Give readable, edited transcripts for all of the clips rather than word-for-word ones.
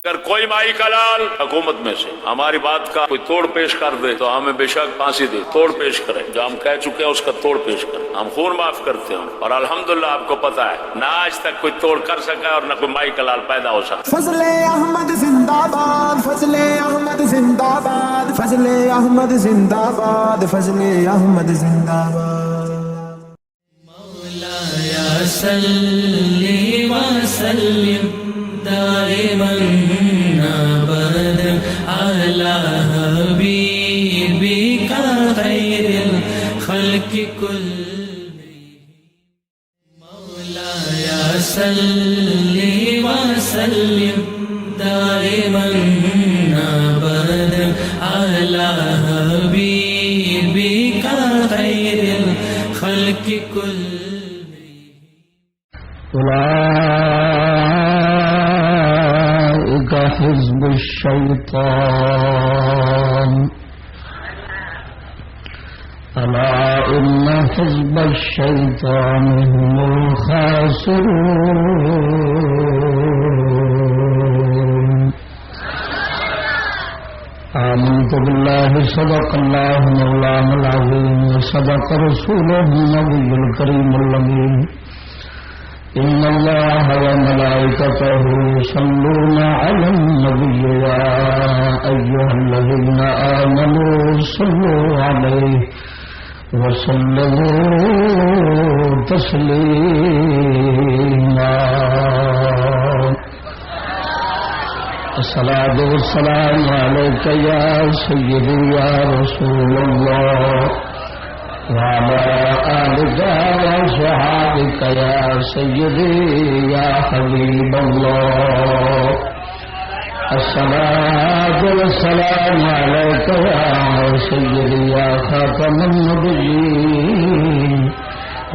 اگر کوئی مائی کا لال حکومت میں سے ہماری بات کا کوئی توڑ پیش کر دے تو ہمیں بے شک پھانسی دے، توڑ پیش کرے، جو ہم کہہ چکے ہیں اس کا توڑ پیش کریں، ہم خون معاف کرتے ہیں، اور الحمدللہ آپ کو پتا ہے نہ آج تک کوئی توڑ کر سکا اور نہ کوئی مائی کا لال پیدا ہو سکا۔ فضل احمد زندہ باد، فضل احمد زندہ باد، فضل احمد زندہ باد، فضل احمد زندہ باد۔ مولایا صلی وسلم دائما ابدا على حبيبك خير الخلق كلهم مولایا صلی وسلم دائما ابدا على حبيبك خير الخلق كلهم أولئك حزب الشيطان ألا إن حزب الشيطان هم الخاسرون آمنت بالله صدق الله مولانا العظيم وصدق رسوله النبي الكريم الأمين إن الله وملائكته يصلون على النبي يا أيها الذين آمنوا صلوا عليه وسلموا تسليما الصلاة والسلام عليك يا سيدي يا رسول الله وعلى آلك وصحابك يا سيدي يا حبيب الله الصلاة والسلام عليك يا سيدي يا خاتم النبيين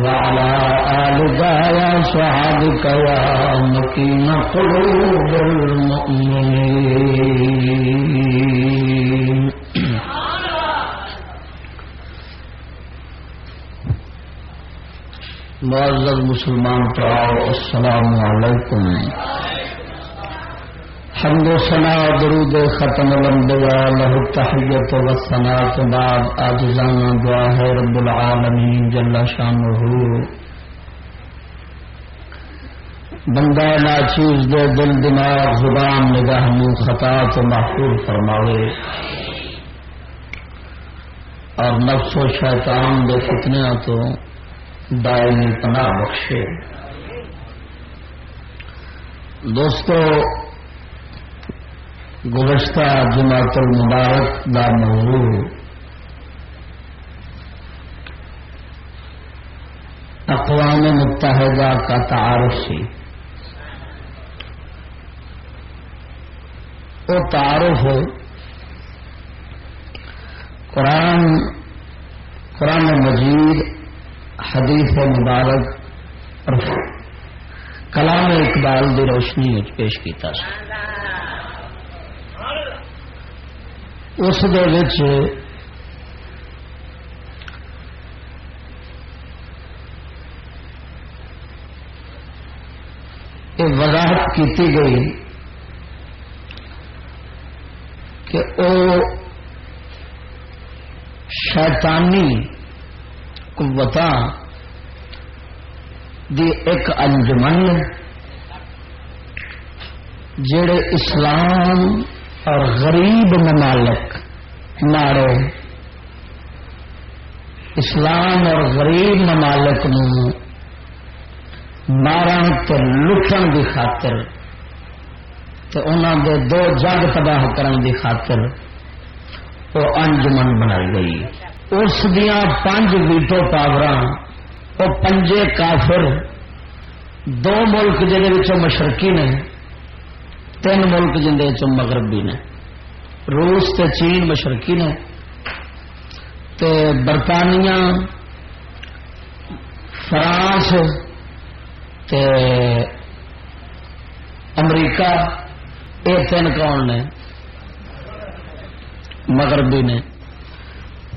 وعلى آلك وصحابك يا مكين قلوب المؤمنين معزز مسلمان پراؤ السلام علیکم۔ حمد و ثنا درود ختم الانبیاء لہ التحیت و ثنا کے بعد عاجزانہ دعا ہے رب العالمین جل شانہ بندہ ناچیز دے دل دماغ زبان نگاہ منہ خطا تو محفوظ فرماوے اور نفس و شیطان دے فتنیاں تو دائمی پناہ بخشے۔ دوستو، گزشتہ جمعۃ المبارک دا موضوع اقوام متحدہ کا تعارف سی۔ وہ تعارف قرآن مجید، حدیث مبارک اور کلام اقبال دی روشنی پیش کیتا سی۔ اس دے وچ یہ وضاحت کیتی گئی کہ او شیطانی قوتاں دی ایک انجمن جڑے اسلام اور غریب ممالک مارے اسلام اور غریب ممالک نو مارن تے لٹن دی خاطر تے انہاں دے دو جنگ تباہ کرن دی خاطر وہ انجمن بنائی گئی۔ اس دیاں 5 ویٹو پاوراں وہ 5 کافر، 2 ملک جنہاں وچوں مشرقی نے، 3 ملک جنہاں وچوں مغربی نے، روس تے چین مشرقی نے تے برطانیہ، فرانس تے امریکہ، یہ 3 کون نے؟ مغربی نے۔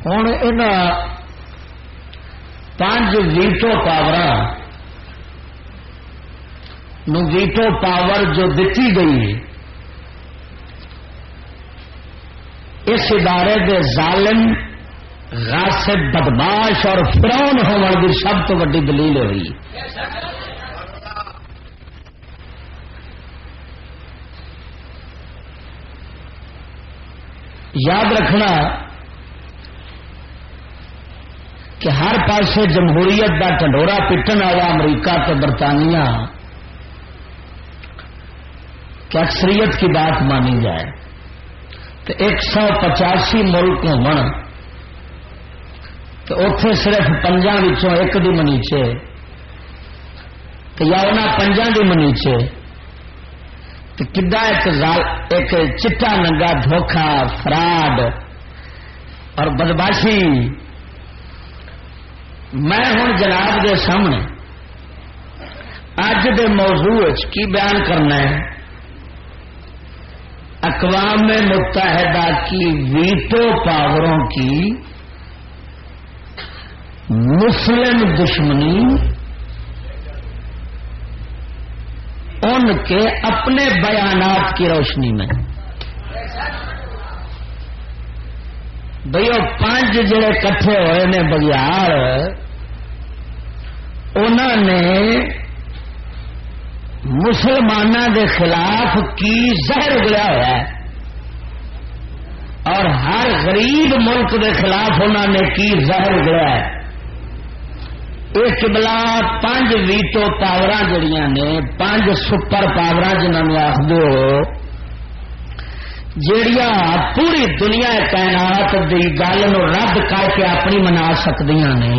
ہوں یہاں 5 ویٹو پاوراں نو ویٹو پاور جو دیتی گئی ہے اس ادارے دے ظالم غاصب بدماش اور فرعون ہونے کی سب تو بڑی دلیل ہوئی. یاد رکھنا کہ ہر پاسے جمہوریت کا ٹنڈورا پٹن والا امریکہ تو برطانیہ کہ اکثریت کی بات مانی جائے تو 185 ملک ہون تو اتے صرف 5 ایک دی منیچے تو یا انہاں 5 دی منیچے تو کدا ایک چٹا ننگا دھوکھا فراڈ اور بدماشی. میں ہوں جناب دے سامنے اج دے موضوع کی بیان کرنا ہے. اقوام متحدہ کی ویٹو پاوروں کی مسلم دشمنی ان کے اپنے بیانات کی روشنی میں. بھئی وہ 5 جڑے کٹھے ہوئے نے بگیار انہوں نے مسلمانوں کے خلاف کی زہر اگلیا ہوا ہے اور ہر غریب ملک کے خلاف انہوں نے کی زہر اگلیا ہے. یہ قبلہ 5 ویٹو پاور جڑیاں نے 5 سپر پاور جنہوں نے آخدو جڑیاں پوری دنیا کائنات دی گل نو رد کر کے اپنی منا سکدیاں نے.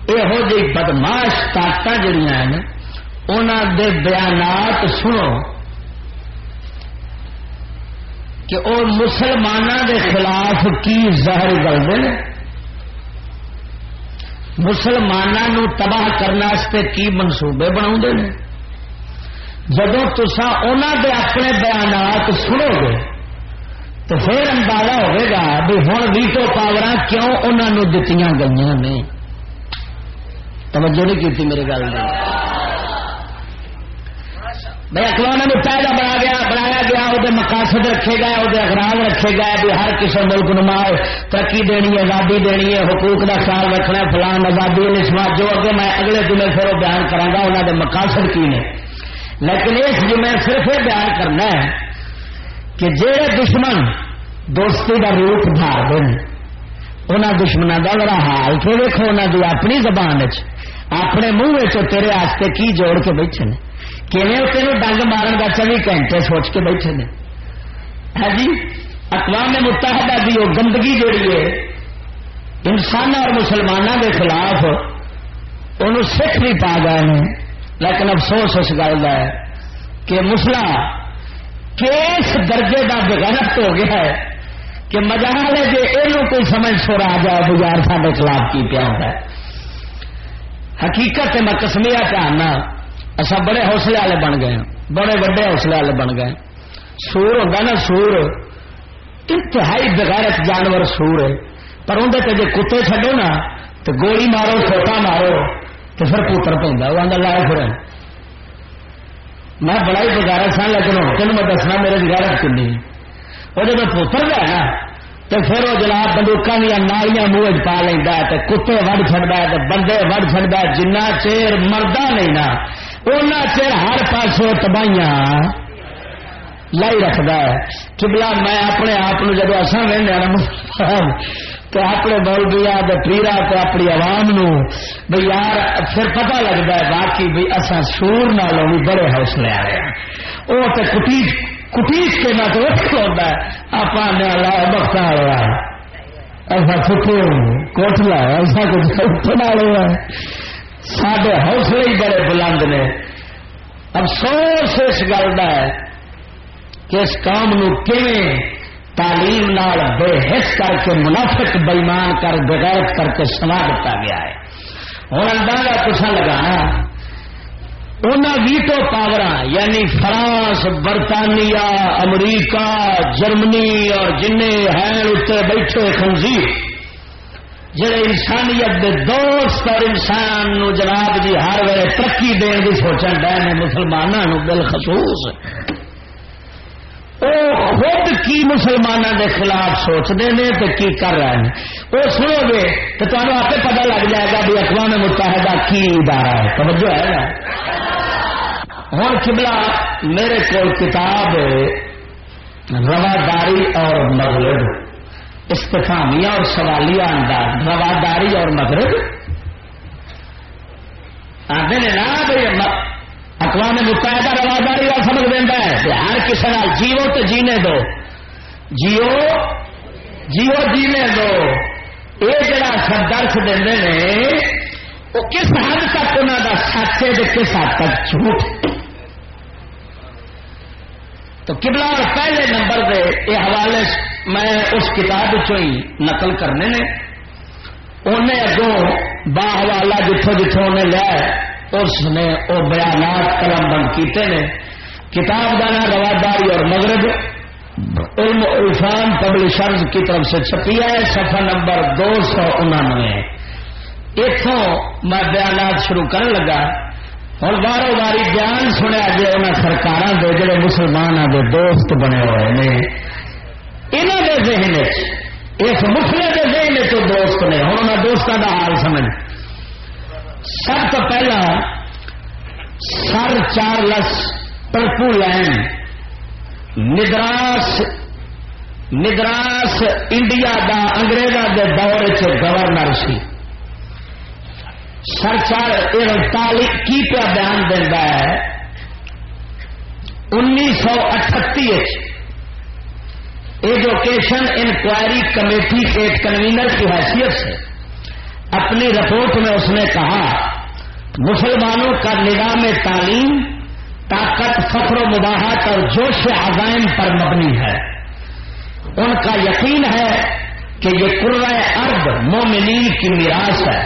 یہو جی بدماش طاقت جڑیاں ہیں انہاں دے بیانات سنو کہ وہ مسلمانوں دے خلاف کی زہر گلدے نے. مسلمانوں تباہ کرنے کی منصوبے بنا نے. جدو تسا انہوں دے اپنے بیانات سنو گے تو پھر اندازہ ہوئے گا بھی ہوں ویٹو پاور کیوں انہوں نے دتیاں گئی نے. توجہ نہیں کی میری گل نے. بھائی اقوام متحدہ بنایا گیا وہ مقاصد رکھے گئے وہ اغراض رکھے گئے بھی ہر کسی ملک نما ترقی دینی ہے آزادی دینی ہے حقوق کا خیال رکھنا ہے فلان آزادی نسبت جو اگے میں اگلے جمعے پھر وہ بیان کرا گا انہوں کے مقاصد کی نے. لیکن اس جمعے صرف یہ بیان کرنا ہے کہ جہے دشمن دوستی کا روپ دھار دیں انہوں دشمنوں کا بڑا حال کہ دیکھو انہوں کی اپنی زبان اپنے منہ تیرے واسطے کی جوڑ کے بیٹھے نے کیونیں تینوں ڈنگ مارن کا 24 گھنٹے سوچ کے بیٹھے نے. ہے جی اقوام متحدہ کی وہ گندگی جڑی ہے انسانوں اور مسلمانوں کے خلاف انہوں سکھ بھی پا گئے ہیں. لیکن افسوس اس گل کا ہے کہ مسئلہ کس درجے کا بغیرت ہو گیا ہے کہ مجال ہے کہ یہ کوئی سمجھ سور آ جائے تو یار سارے خلاف کی پیا ہوتا ہے. حقیقت میں قسمیہ پہننا اصا بڑے حوصلے والے بن گئے بڑے وڈے حوصلے والے بن گئے. سور ہوتا نا سور انتہائی بغیرت جانور سور ہے پر اندر جی کتے چڈو نا تو گولی مارو چھوٹا مارو تو پھر پوتر پہ وہ آدھا لائے پھر. میں بڑا ہی بغیرت سا لیکن تین میں دسنا میرے بغیرت کنی وہ جب پوتر گیا نا تو پھر وہ جناب بندوقاں دیا نالیاں منہ پا لینا تو کتے وڑ چڑھتا ہے تو بندے وڑ چڑھتا ہے. جنہ چیر مردا نہیں نا اُنہ چیر ہر پاسوں تباہیاں لائی رکھتا ہے. قبلہ میں اپنے آپ جب اصا وہدے تو اپنے مولویا پیرا تو اپنی عوام نو بھئی یار پھر پتہ لگتا ہے باقی بھی اصا سور نالوں بھی بڑے حوصلے آ رہے ہیں. وہ تو کٹیچ کے نہ تو ہوتا ہے آپ بخت والا ایسا چھٹے کوٹلا ایسا کچھ اٹھنا رہا ہے. سارے حوصلے ہی بڑے بلند نے. افسوس اس گل کا ہے کہ اس قوم نو کیویں تعلیم نال بے حس کر کے منافق بےمان کر بغیرت کر کے سنا دیتا گیا ہے. ہوں اندازہ تسا لگانا انہوں ویٹو پاور یعنی فرانس برطانیہ امریکہ جرمنی اور جن ہیں اتنے بیٹھے خنزیر جڑے انسانیت دے دوست اور انسان نو جناب جی ہر ویلے ترقی دین کی سوچن ڈے نے مسلمانوں بالخصوص وہ خود کی مسلمانوں کے خلاف سوچتے ہیں تو کی کر رہے ہیں وہ سنو گے تو تمہیں آپ پتہ لگ جائے گا بھی اقوام متحدہ کی ادارہ ہے. توجہ ہے نا. ہوں قبلہ میرے کو کتاب رواداری اور مغرب استفہامیہ اور سوالیہ انداز. رواداری اور مغرب آتے ہیں نا بھائی اقوام متحدہ رواداری کا سمجھ دینا ہے. ہر کسی نال جیو تو جینے دو, جیو جینے دو. یہ جڑا سب درس دے وہ کس حد تک انہوں کا سچ ہے تو کس حد تک جھوٹ. تو قبلہ اور پہلے نمبر دے یہ حوالے میں اس کتاب ہی نقل کرنے نے. انہیں اگوں با حوالہ جتوں جتوں انہیں لیا اس نے وہ بیانات قلم بند کیتے نے. کتاب کا نام رواداری اور مغرب علم عرفان پبلشرز کی طرف سے چھپی ہے. صفحہ نمبر 299. اتوں میں بیانات شروع کرنے لگا. اور باروں باری بیان سنیا جی انہوں سرکار کے جڑے مسلمانوں کے دوست بنے ہوئے ہیں انہوں کے ذہن اس مسلے کے ذہن تو دوست نے. ہوں انہوں دوستوں کا حال سمجھ. سب تو پہلا سر چارلس ٹرپولین مدراس انڈیا دا انگریزاں دے دور چ گورنر سی. سر چار کی پیا بیان دینا ہے 1938 ایجوکیشن انکوائری کمیٹی کے کنوینر کی حیثیت سے اپنی رپورٹ میں اس نے کہا مسلمانوں کا نظام تعلیم طاقت فخر و مباحت اور جوش عزائم پر مبنی ہے. ان کا یقین ہے کہ یہ قرۂ ارض مومنین کی میراث ہے.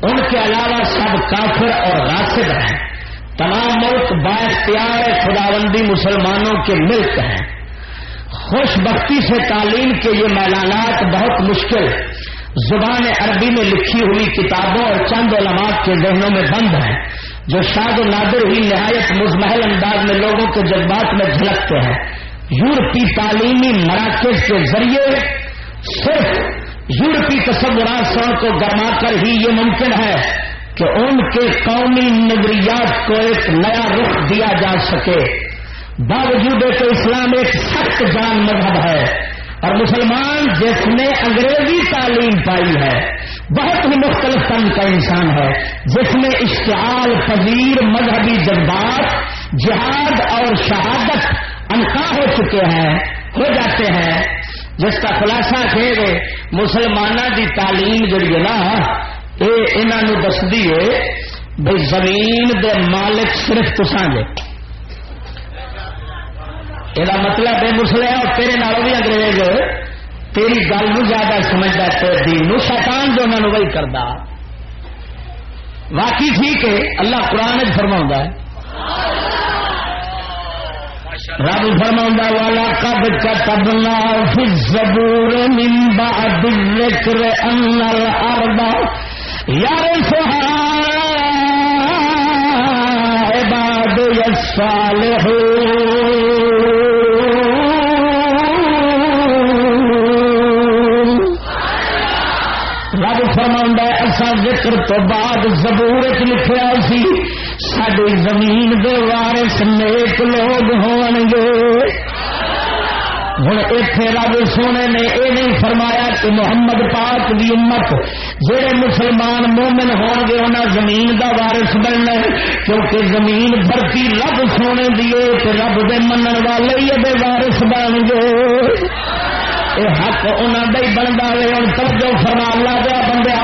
ان کے علاوہ سب کافر اور غاصب ہیں. تمام ملک بااختیار خداوندی مسلمانوں کے ملک ہیں. خوش بختی سے تعلیم کے یہ میدانات بہت مشکل زبان عربی میں لکھی ہوئی کتابوں اور چند علماء کے ذہنوں میں بند ہیں جو شاد و نادر ہی نہایت مزمحل انداز میں لوگوں کے جذبات میں جھلکتے ہیں. یورپی تعلیمی مراکز کے ذریعے صرف یورپی تصورات سے ان کو گرما کر ہی یہ ممکن ہے کہ ان کے قومی نظریات کو ایک نیا رخ دیا جا سکے. باوجود کہ اسلام ایک سخت جان مذہب ہے اور مسلمان جس نے انگریزی تعلیم پائی ہے بہت ہی مختلف فن کا انسان ہے جس میں اشتعال پذیر مذہبی جذبات جہاد اور شہادت انقا ہو چکے ہیں ہو جاتے ہیں. جس کا خلاصہ کہ مسلمانوں کی تعلیم جڑی ہے نا یہ انہوں دستی ہے بھائی زمین دے مالک صرف تساں جے. یہ مطلب ہے مسلے اور تیرے نالوں بھی انگریز تیری گل نو زیادہ سمجھتا تیرے دین نو شیطان جو انہوں نے وہی کرتا. واقعی ٹھیک ہے اللہ قرآن فرماؤں ہے رب فرماؤں والا قد كتبنا في الزبور من بعد الذكر ان الارض يرثها عبادي الصالحون. رب فرماؤں ایسا ذکر تو بعد زبور چ لکھیا سی ساری زمین دے وارث نیک لوگ ہون گے. ہوں اتنے رب سونے نے یہ نہیں فرمایا کہ محمد پاک دی امت جہے مسلمان مومن ہون گے انہیں زمین دا وارث بننا کیونکہ زمین برتی رب سونے دیے تو رب دے منن والے ہی دے وارث بن گے. یہ حق انہوں کا ہی بنتا ہے. ہوں توجہ فرما اللہ دیا بندیا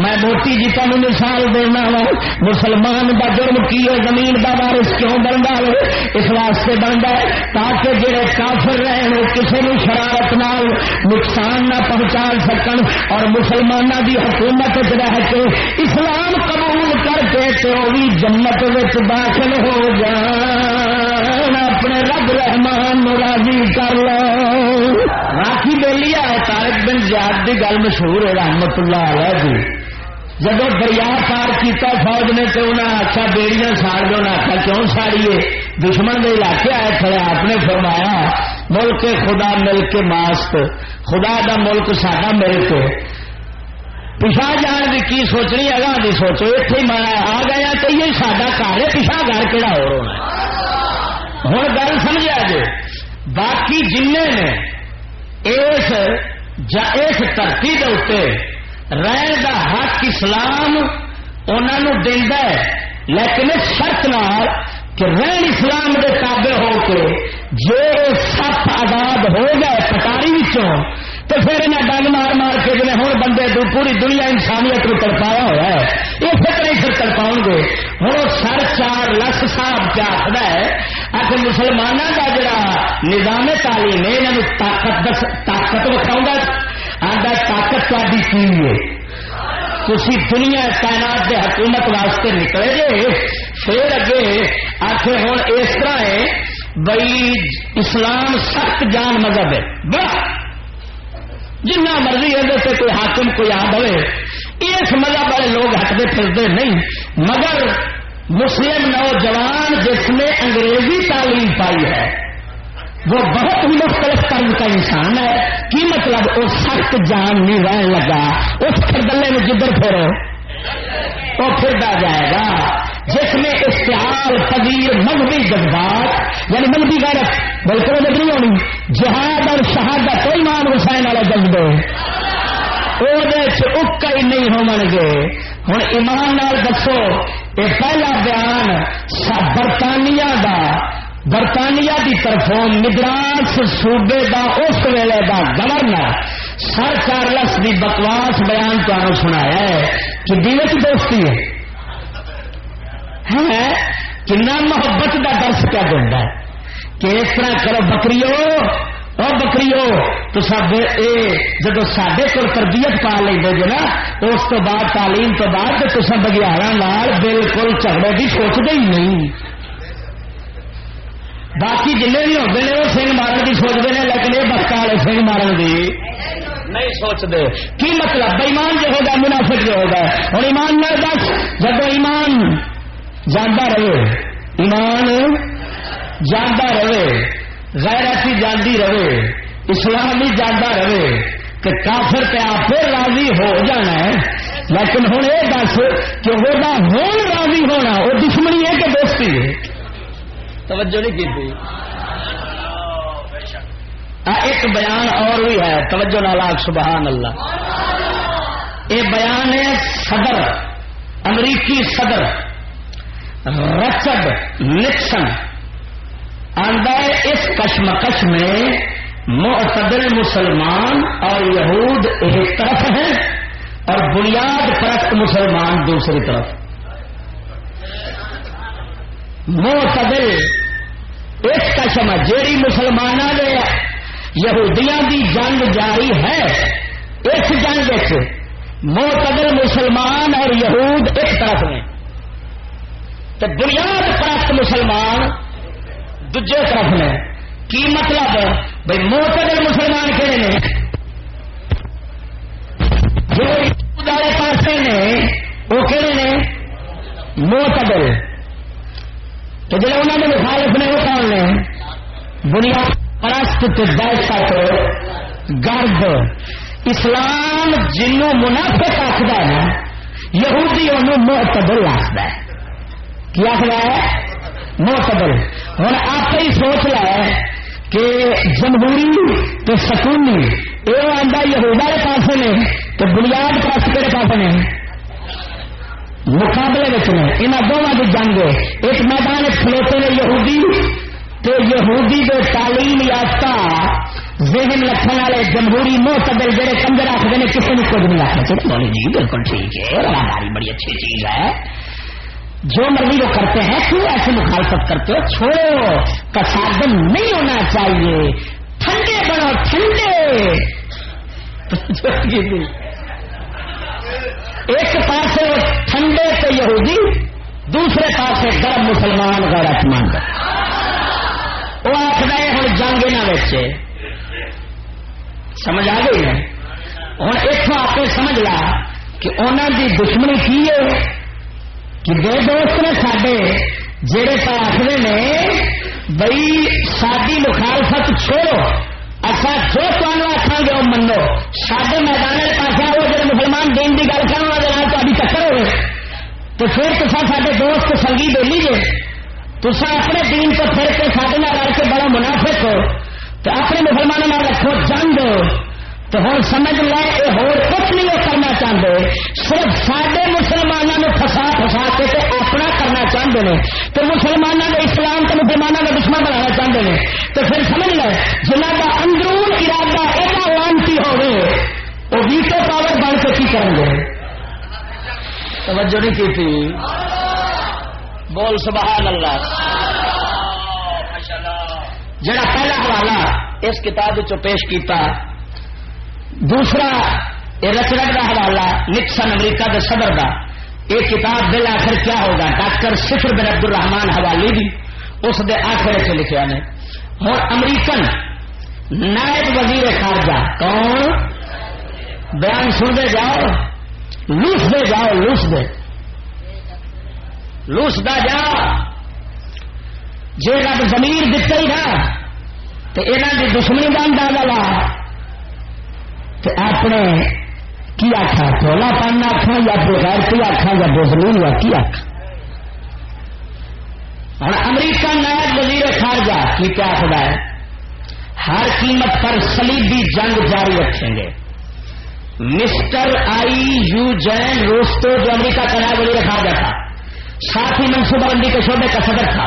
میں موٹی جی تمہیں مثال دینا وا مسلمان کا جرم کی ہے زمین کا وارث کیوں بنتا ہے اس واسطے بنتا ہے تاکہ جڑے کافر رہن وہ کسی نے شرارت نال نقصان نہ پہنچا سکن اور مسلمانوں کی حکومت رہ کے اسلام قبول کر کے تو بھی جنت داخل ہو جان اپنے رب رحمان راضی کر لو. راکھی بیلیا طارق بن زیاد کی گل مشہور ہے رحمت اللہ علیہ جی. جب دریا پار کیتا فوج نے تو انہیں آخیا بیڑیاں ساڑ دو. انہیں آخیا کیوں ساڑیے دشمن کے علاقے آئے کھڑے. آپ نے فرمایا ملک خدا مل کے ماست خدا دا ملک ساڈا مل کے پچھا جان کی کی سوچنی اگاں دی سوچو اتنے میں آ گیا تو یہ ساڈا گھر ہے پچھا گھر کہڑا ہو ہونا ہوں گل سمجھا جی باقی جن نے اس دھرتی کے اتنے رہن کا حق اسلام انہوں دینا ہے لیکن اس شرط نال کہ رہن اسلام کے تابع ہو کے جی سپ آزاد ہو گئے پٹاری وچوں تو پھر انہیں ڈنگ مار مار کے جی ہوں بندے پوری دنیا انسانیت کو تڑپایا ہوا ہے یہ فکر ہی پھر تڑپاؤ گے ہوں سر 4 لکھ صاحب کیا آخر ہے کہ مسلمانوں کا جڑا نظام تعلیم ہے انہوں طاقت وکھاؤں آدھا طاقت تاری کی ہے تھی دنیا کائنات کے حکومت واسطے نکلے جے پھر اگے آخر ہوں اس طرح ہے بھائی اسلام سخت جان مذہب ہے بڑا جنہ مرضی ہے کوئی حاکم کوئی آ بڑے اس مذہب والے لوگ ہٹتے پھرتے نہیں مگر مسلم نوجوان جس نے انگریزی تعلیم پائی ہے وہ بہت ہی مختلف قرض کا انسان ہے کی مطلب وہ سخت جان نہیں رہن لگا اس پھردلے میں جدھر پھرو وہ پھردا جائے گا جس میں استعال پذیر مذہبی جذبات یعنی مذہبی غیرت بلکہ وہ نہیں ہونی جہاد اور شہادت کوئی ایمان حسین والا جذبے وہ اکا ہی نہیں ہو گے ہوں ایمان نال دسو یہ پہلا بیان برطانیہ کی طرفوں مدراس صوبے دا اس ویلے دا گورنر سر چارلس کی بکواس بیان تمہیں سنایا ہے کہ دیوت دوستی ہے کنا محبت کا درس کیا دینا ہے کہ اس طرح کرو بکریو تو سب جب سڈے کو تربیت پا لیں گے نا اس تو بعد تعلیم تو بعد تو تصا بگیارا بالکل جھگڑے کی سوچتے ہی نہیں باقی جن بھی ہوتے ہیں وہ سنگ مارن کی سوچتے ہیں لیکن یہ بختا والے سنگ مارن کی نہیں سوچتے کی مطلب بےمان جو ہوگا منافق جو ہوگا اور ایمان نہ دس جب ایمان جانتا رہے ایمان جانتا رہے غیرت ہی جانتی رہے اسلام ہی جانتا رہے کہ کافر پہ آپ راضی ہو جانا ہے لیکن ہوں یہ دس کہ وہ راضی ہونا وہ دشمنی ہے کہ دوستی ہے توجہ نہیں کی تھی ایک بیان اور بھی ہے توجہ نالاک سبحان اللہ یہ بیان ہے صدر امریکی صدر رچرڈ نکسن آندہ اس کشمکش میں معتدل مسلمان اور یہود ایک طرف ہیں اور بنیاد پرست مسلمان دوسری طرف معتدل اس قسم جیڑی مسلمانوں نے یہودیاں دی جنگ جاری ہے اس جنگ معتدل مسلمان اور یہود ایک طرف میں تو بنیاد پرست مسلمان دوجے طرف میں کی مطلب بھائی معتدل مسلمان کہڑے نے جو یہود والے پاسے نے وہ کہڑے نے معتدل تو جب انہوں نے مخالف نے وہ کون نے بنیاد پرست دہشت گرد اسلام جنوں منافق آخر ہے نا یہودی انہوں معتدل آخر ہے کیا آخر ہے معتدل ہوں آپ ہی سوچ لا کہ جمہوری تو سکونی یہ آدھا یہود والے پاس نے تو بنیاد پرست کہڑے پاس نے مقابلے میں انہوں دونوں کی جنگ ایک میدان کھلوتے نے یہودی تو یہودی کے تعلیم یافتہ ذہن رکھنے والے جمہوری معتدل جڑے کنجر آخر نے کسی نے کچھ نہیں آخر چلے جی بالکل ٹھیک ہے رواداری بڑی اچھی چیز ہے جو مرضی وہ کرتے ہیں کیوں ایسی مخالفت کرتے ہو چھوڑو تصادم نہیں ہونا چاہیے ٹھنڈے بنو ٹھنڈے ایک پاس ٹھنڈے تو یہودی دوسرے پاس گرم مسلمان غیرت مند وہ آخر ہوں جنگ نہ سمجھ آ گئی ہے ہوں اتوں آپ سمجھ لا کہ انہوں کی دشمنی کی ہے کہ دو دوست نے سڈے جہے تو آخر نے بھائی ساری مخالفت چھوڑو، اچھا جو تمہیں آخان گے وہ منو، سارے میدان پاس آؤ جب مسلمان دین کی گل کرنے تاری ٹکر ہوئے تو پھر تصا سارے دوست سنگی بولی جے، تصا اپنے دین کو پھر کے سارے رل کے بڑا منافق ہو تو اپنے مسلمانوں رکھو جنگ، تو ہوں سمجھ لے یہ کچھ نہیں وہ کرنا چاہتے، صرف سارے مسلمانوں نے فسا کے اپنا کرنا چاہتے ہیں، تو مسلمانوں کے اسلام کے مسلمانوں کا دشمن بنانا چاہتے ہیں، تو پھر سمجھ لے جنہ کا اندرون ارادہ ایسا لانتی ہوگی وہ ویٹو پاور بن کے کی کریں گے؟ توجہ نہیں کی تھی، بول سبحان اللہ۔ جڑا پہلا حوالہ اس کتاب پیش کیتا، دوسرا رچرٹ کا حوالہ نکسن امریکہ کے صدر کا، یہ کتاب بالآخر کیا ہوگا ڈاکٹر صفر بن عبد الرحمان حوالی بھی اس دے آخر سے لکھا نے۔ ہوں امریکن نائب وزیر خارجہ کون؟ بیان سنتے جاؤ، لوس دے جاؤ، لوس دا جا، جی رب ضمیر دیتا ہی نا تو یہاں کی دشمنی کا اندازہ لا، اپنے کی آخا تولا پن آخا یا بغیرتی آخا یا بزمین یا کی آخا۔ ہوں امریکہ نائب وزیر خارجہ کی کیا خدا ہے، ہر قیمت پر صلیبی جنگ جاری رکھیں گے۔ مسٹر آئی یو جین روستو جو امریکہ کا نائب وزیر خارجہ تھا، ساتھ ہی منصوبہ بندی کے شعبے کا صدر تھا،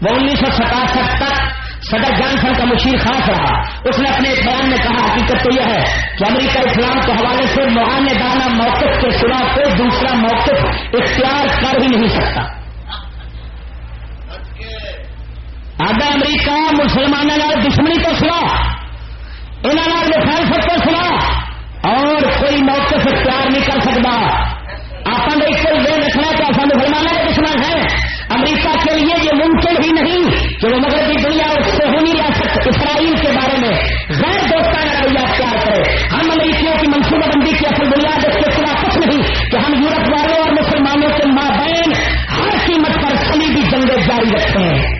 وہ 1967 تک صدر جانسن کا مشیر خاص رہا۔ اس نے اپنے بیان میں کہا حقیقت تو یہ ہے کہ امریکہ اسلام کے حوالے سے معاندانہ موقف کے سوا کوئی دوسرا موقف اختیار کر ہی نہیں سکتا۔ آگا امریکہ مسلمانوں دشمنی کو سنا، انہوں نے مخالفت کو سنا اور کوئی موقف اختیار نہیں کر سکتا۔ آپ نے اس کو یہ رکھنا کہ ایسا مسلمانوں کے دشمن ہیں۔ امریکہ کے لیے یہ ممکن ہی نہیں کہ وہ مغربی دنیا اور صہیونی ریاست اسرائیل کے بارے میں غیر دوستانہ رویہ اختیار کرے۔ ہم امریکیوں کی منصوبہ بندی کی اصل بنیاد اس کے سوا کچھ نہیں کہ ہم یورپ والوں اور مسلمانوں کے مابین ہر قیمت پر صلیبی جنگیں جاری رکھتے ہیں۔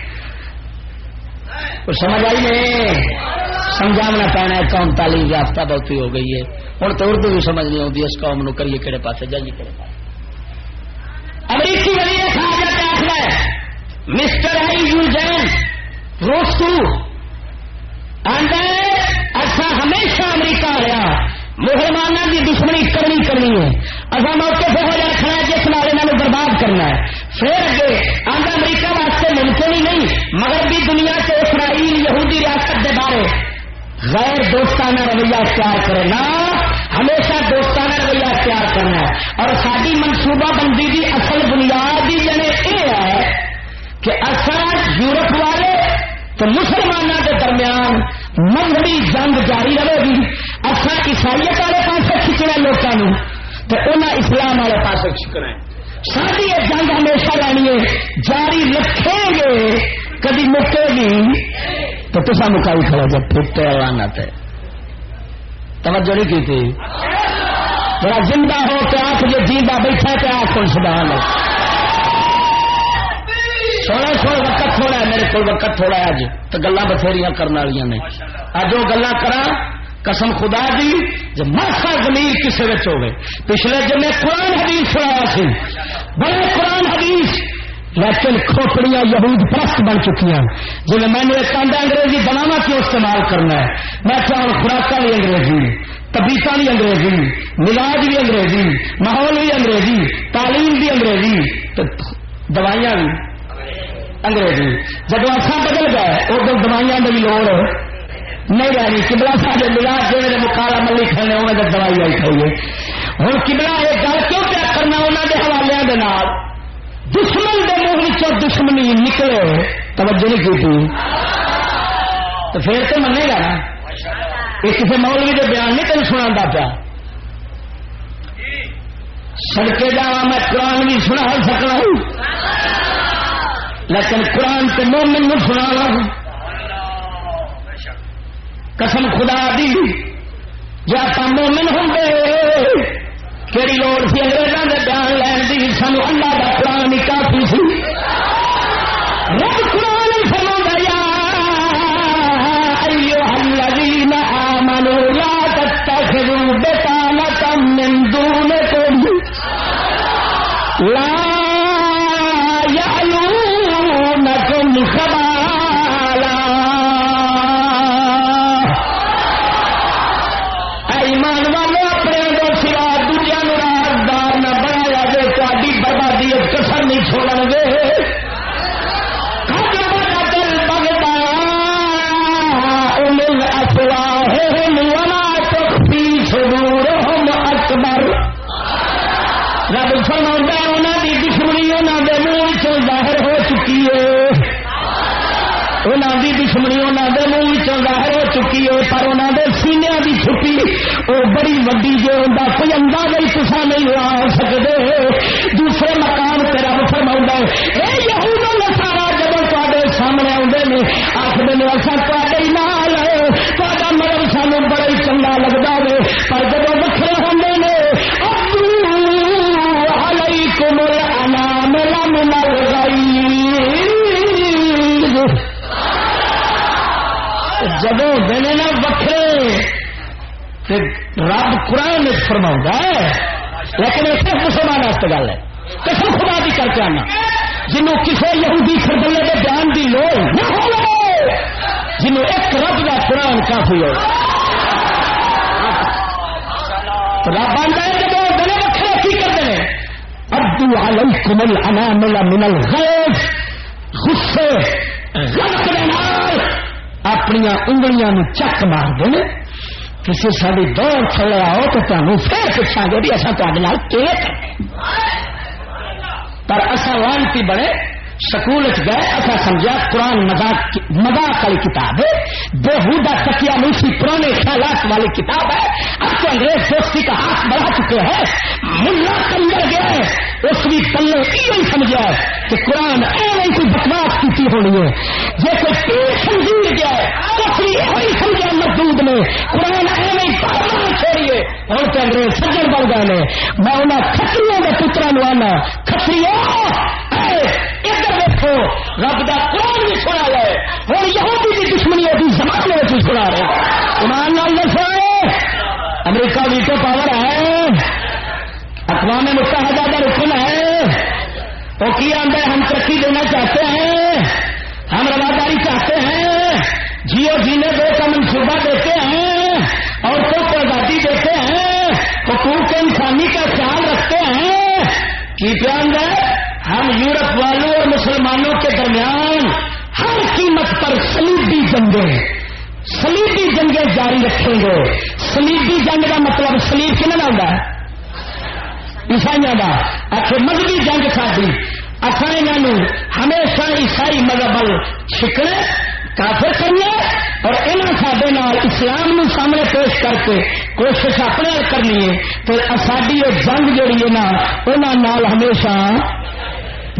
کچھ سمجھ آئی نہیں؟ سمجھانا پینا ہے، قوم تعلیم یافتہ بہت ہی ہو گئی ہے، ہوں تو اردو بھی سمجھ نہیں آتی، اس قوم نو کریے کہڑے پاسے جائیے کہڑے پاس۔ امریکی وزیر خارجہ کا آخر ہے مسٹر آئی یو جین روستو اچھا ہمیشہ امریکہ رہا مسلمانوں کی دشمنی کرنی ہے، اصا موقع سے ہو جا رکھنا ہے جس نال انہوں برباد کرنا ہے۔ پھر اگے آدھا امریکہ واسطے ممکن ہی نہیں مغربی دنیا سے اسرائیل یہودی ریاست کے بارے غیر دوستانہ رویہ اختیار کرے، نہ ہمیشہ دوستانہ رویہ اختیار کرنا ہے۔ اور ساری منصوبہ بندی کی اصل بنیاد ہی جنے یہ ہے کہ اصل یورپ والے تو مسلمانوں کے درمیان مذہبی جنگ جاری رہے گی، اصل عیسائیت والے پاس کھچنا لوگوں تو انہیں اسلام والے پاس کھچنا ہے۔ ساری یہ جنگ ہمیشہ رہنی ہے، جاری رکھیں گے، کبھی مکے گی تو تصا مکائی کھڑا جب پھٹے لانت ہے۔ توجہ نہیں کی تھی؟ ذرا زندہ ہو کہ آنکھ جو جیندہ بیٹھا کہ آنکھ کھول سبحان اللہ۔ سونا وقت تھوڑا ہے میرے کو، وقت تھوڑا ہے اج تو گلاں بتھیریاں کرنے والی نے، اج وہ گلاں کرا قسم خدا دی جب ماسا ضمیر کسے وچ ہوے۔ پچھلے جمعے قرآن حدیث سنایا سی، بڑے قرآن حدیث، لیکن کھوپڑیاں یہود پرست بن چکی ہیں۔ جی میں نے ایک آدھا انگریزی بنانا کیوں استعمال کرنا ہے، میں چاہوں خوراکاں بھی انگریزی، طبیعتاں بھی انگریزی، ملاج بھی انگریزی، ماحول بھی انگریزی، تعلیم بھی انگریزی، تو دوائیاں بھی انگریزی۔ جب اصل بدل گئے ادو دوائیاں کی بھی لوڑ نہیں رہی۔ قبلہ صاحب ملاج جو میرے مکالا ملی کھانے وہ دوائی آئی کھائیے۔ ہوں قبلہ یہ گل کیوں کیا کرنا انہوں کے حوالے کے نال دشمن کے منہ دشمنی نکلے، توجہ نہیں کی تھی تو پھر تو منے گا نا۔ یہ کسی مولوی کے بیان نہیں تین سنا پیا، سڑکے جا میں قرآن بھی سنا سکنا ہوں لیکن قرآن کے مومن نہیں سنا قسم خدا دی جی آپ مومن ہوں کہڑی لوڑ سی انگریزوں کے بیان لین دی، سانو اللہ کا قرآن ہی کافی سی۔ رب قرآن فرماتا یا انہوں کی دشمنی انہوں کے منہ ظاہر ہو چکی ہے، پر انہوں کے سینیا کی چھپی وہ بڑی وڈی جو ہوتا کوئی اندازہ ہی تصا نہیں لا سکتے. دوسرے مقام پہ رب فرماؤں اے یہود و نصارا جب تے سامنے آتے ہیں آخر نے اصل تے نال تا مطلب سانو بڑا ہی چنگا لگتا ہے، پر جب وکھرے ہوتے ہیں علیکم الانامل من الغیظ، جب دن نا وکھرے رب قرآن میں فرماؤں ہے. لیکن ایسے مسلمان واسطے گل ہے، قسم خدا دی کر کے آنا جنوں کسی یہودی سردلے کے بیان کی لوڑ نہ ہو، جنوں ایک رب کا قرآن کافی ہو. رب آتا ہے جب دن وکھرے کی کرتے ہیں ادو علیکم الانامل من الغیظ، غصے غلط کے نال اپنی انگلیاں چک مار دیں. کسی ساری دور چلے آؤ تو تمہیں پھر پوچھا گے بھی اصل تھوڑے کرنے، پر اصا لانتی بڑے سکول گئے اصا سمجھا قرآن مذاق والی کتاب ہے، بےہودہ تکیا نوسی پرانے خیالات والی کتاب ہے. اب تو انگریز دوستی کا ہاتھ بڑھا چکے ہیں، ملا کنجر گئے اس بھی پلے یہ سمجھا ہے کہ قرآن ایویں کوئی بکواس کی ہونی ہے. جی کوئی پیر سمجھ گیا ہے اس بھی یہ سمجھا مردود نے قرآن ایویں پڑھنا چھوڑیے. اور تو انگریز سجن بن گئے نے. میں انہیں کھتریوں کے پترا نو آنا کھتریوں ادھر دیکھو رب دا قرآن بھی سنا لے، اور یہودی کی دشمنی ہوتی زمانے میں سنا رہے. قرآن نال دسو امریکہ ویٹو پاور ہے، اقوام متحدہ کا رکن ہے، وہ کی آدھا ہم ترقی دینا چاہتے ہیں، ہم رواداری چاہتے ہیں، جیو جینے دو کا منصوبہ دیتے ہیں، عورتوں کو آزادی دیتے ہیں، حقوق انسانی کا خیال رکھتے ہیں. کی پیان ہے ہم یورپ والوں اور مسلمانوں کے درمیان ہر قیمت پر صلیبی جنگیں جاری رکھیں گے. صلیبی جنگ کا مطلب صلیب کہنا ہوتا ہے عیسائیوں کا. آخر مذہبی جنگ ساری اصل انہوں ہمیشہ عیسائی مذہب چھکنے کافر کرنا اور انہوں سڈے نال اسلام نو سامنے پیش کر کے کوشش اپنے کرنی ہے. تو ساری یہ جنگ جہی ہے نا انہوں نال ہمیشہ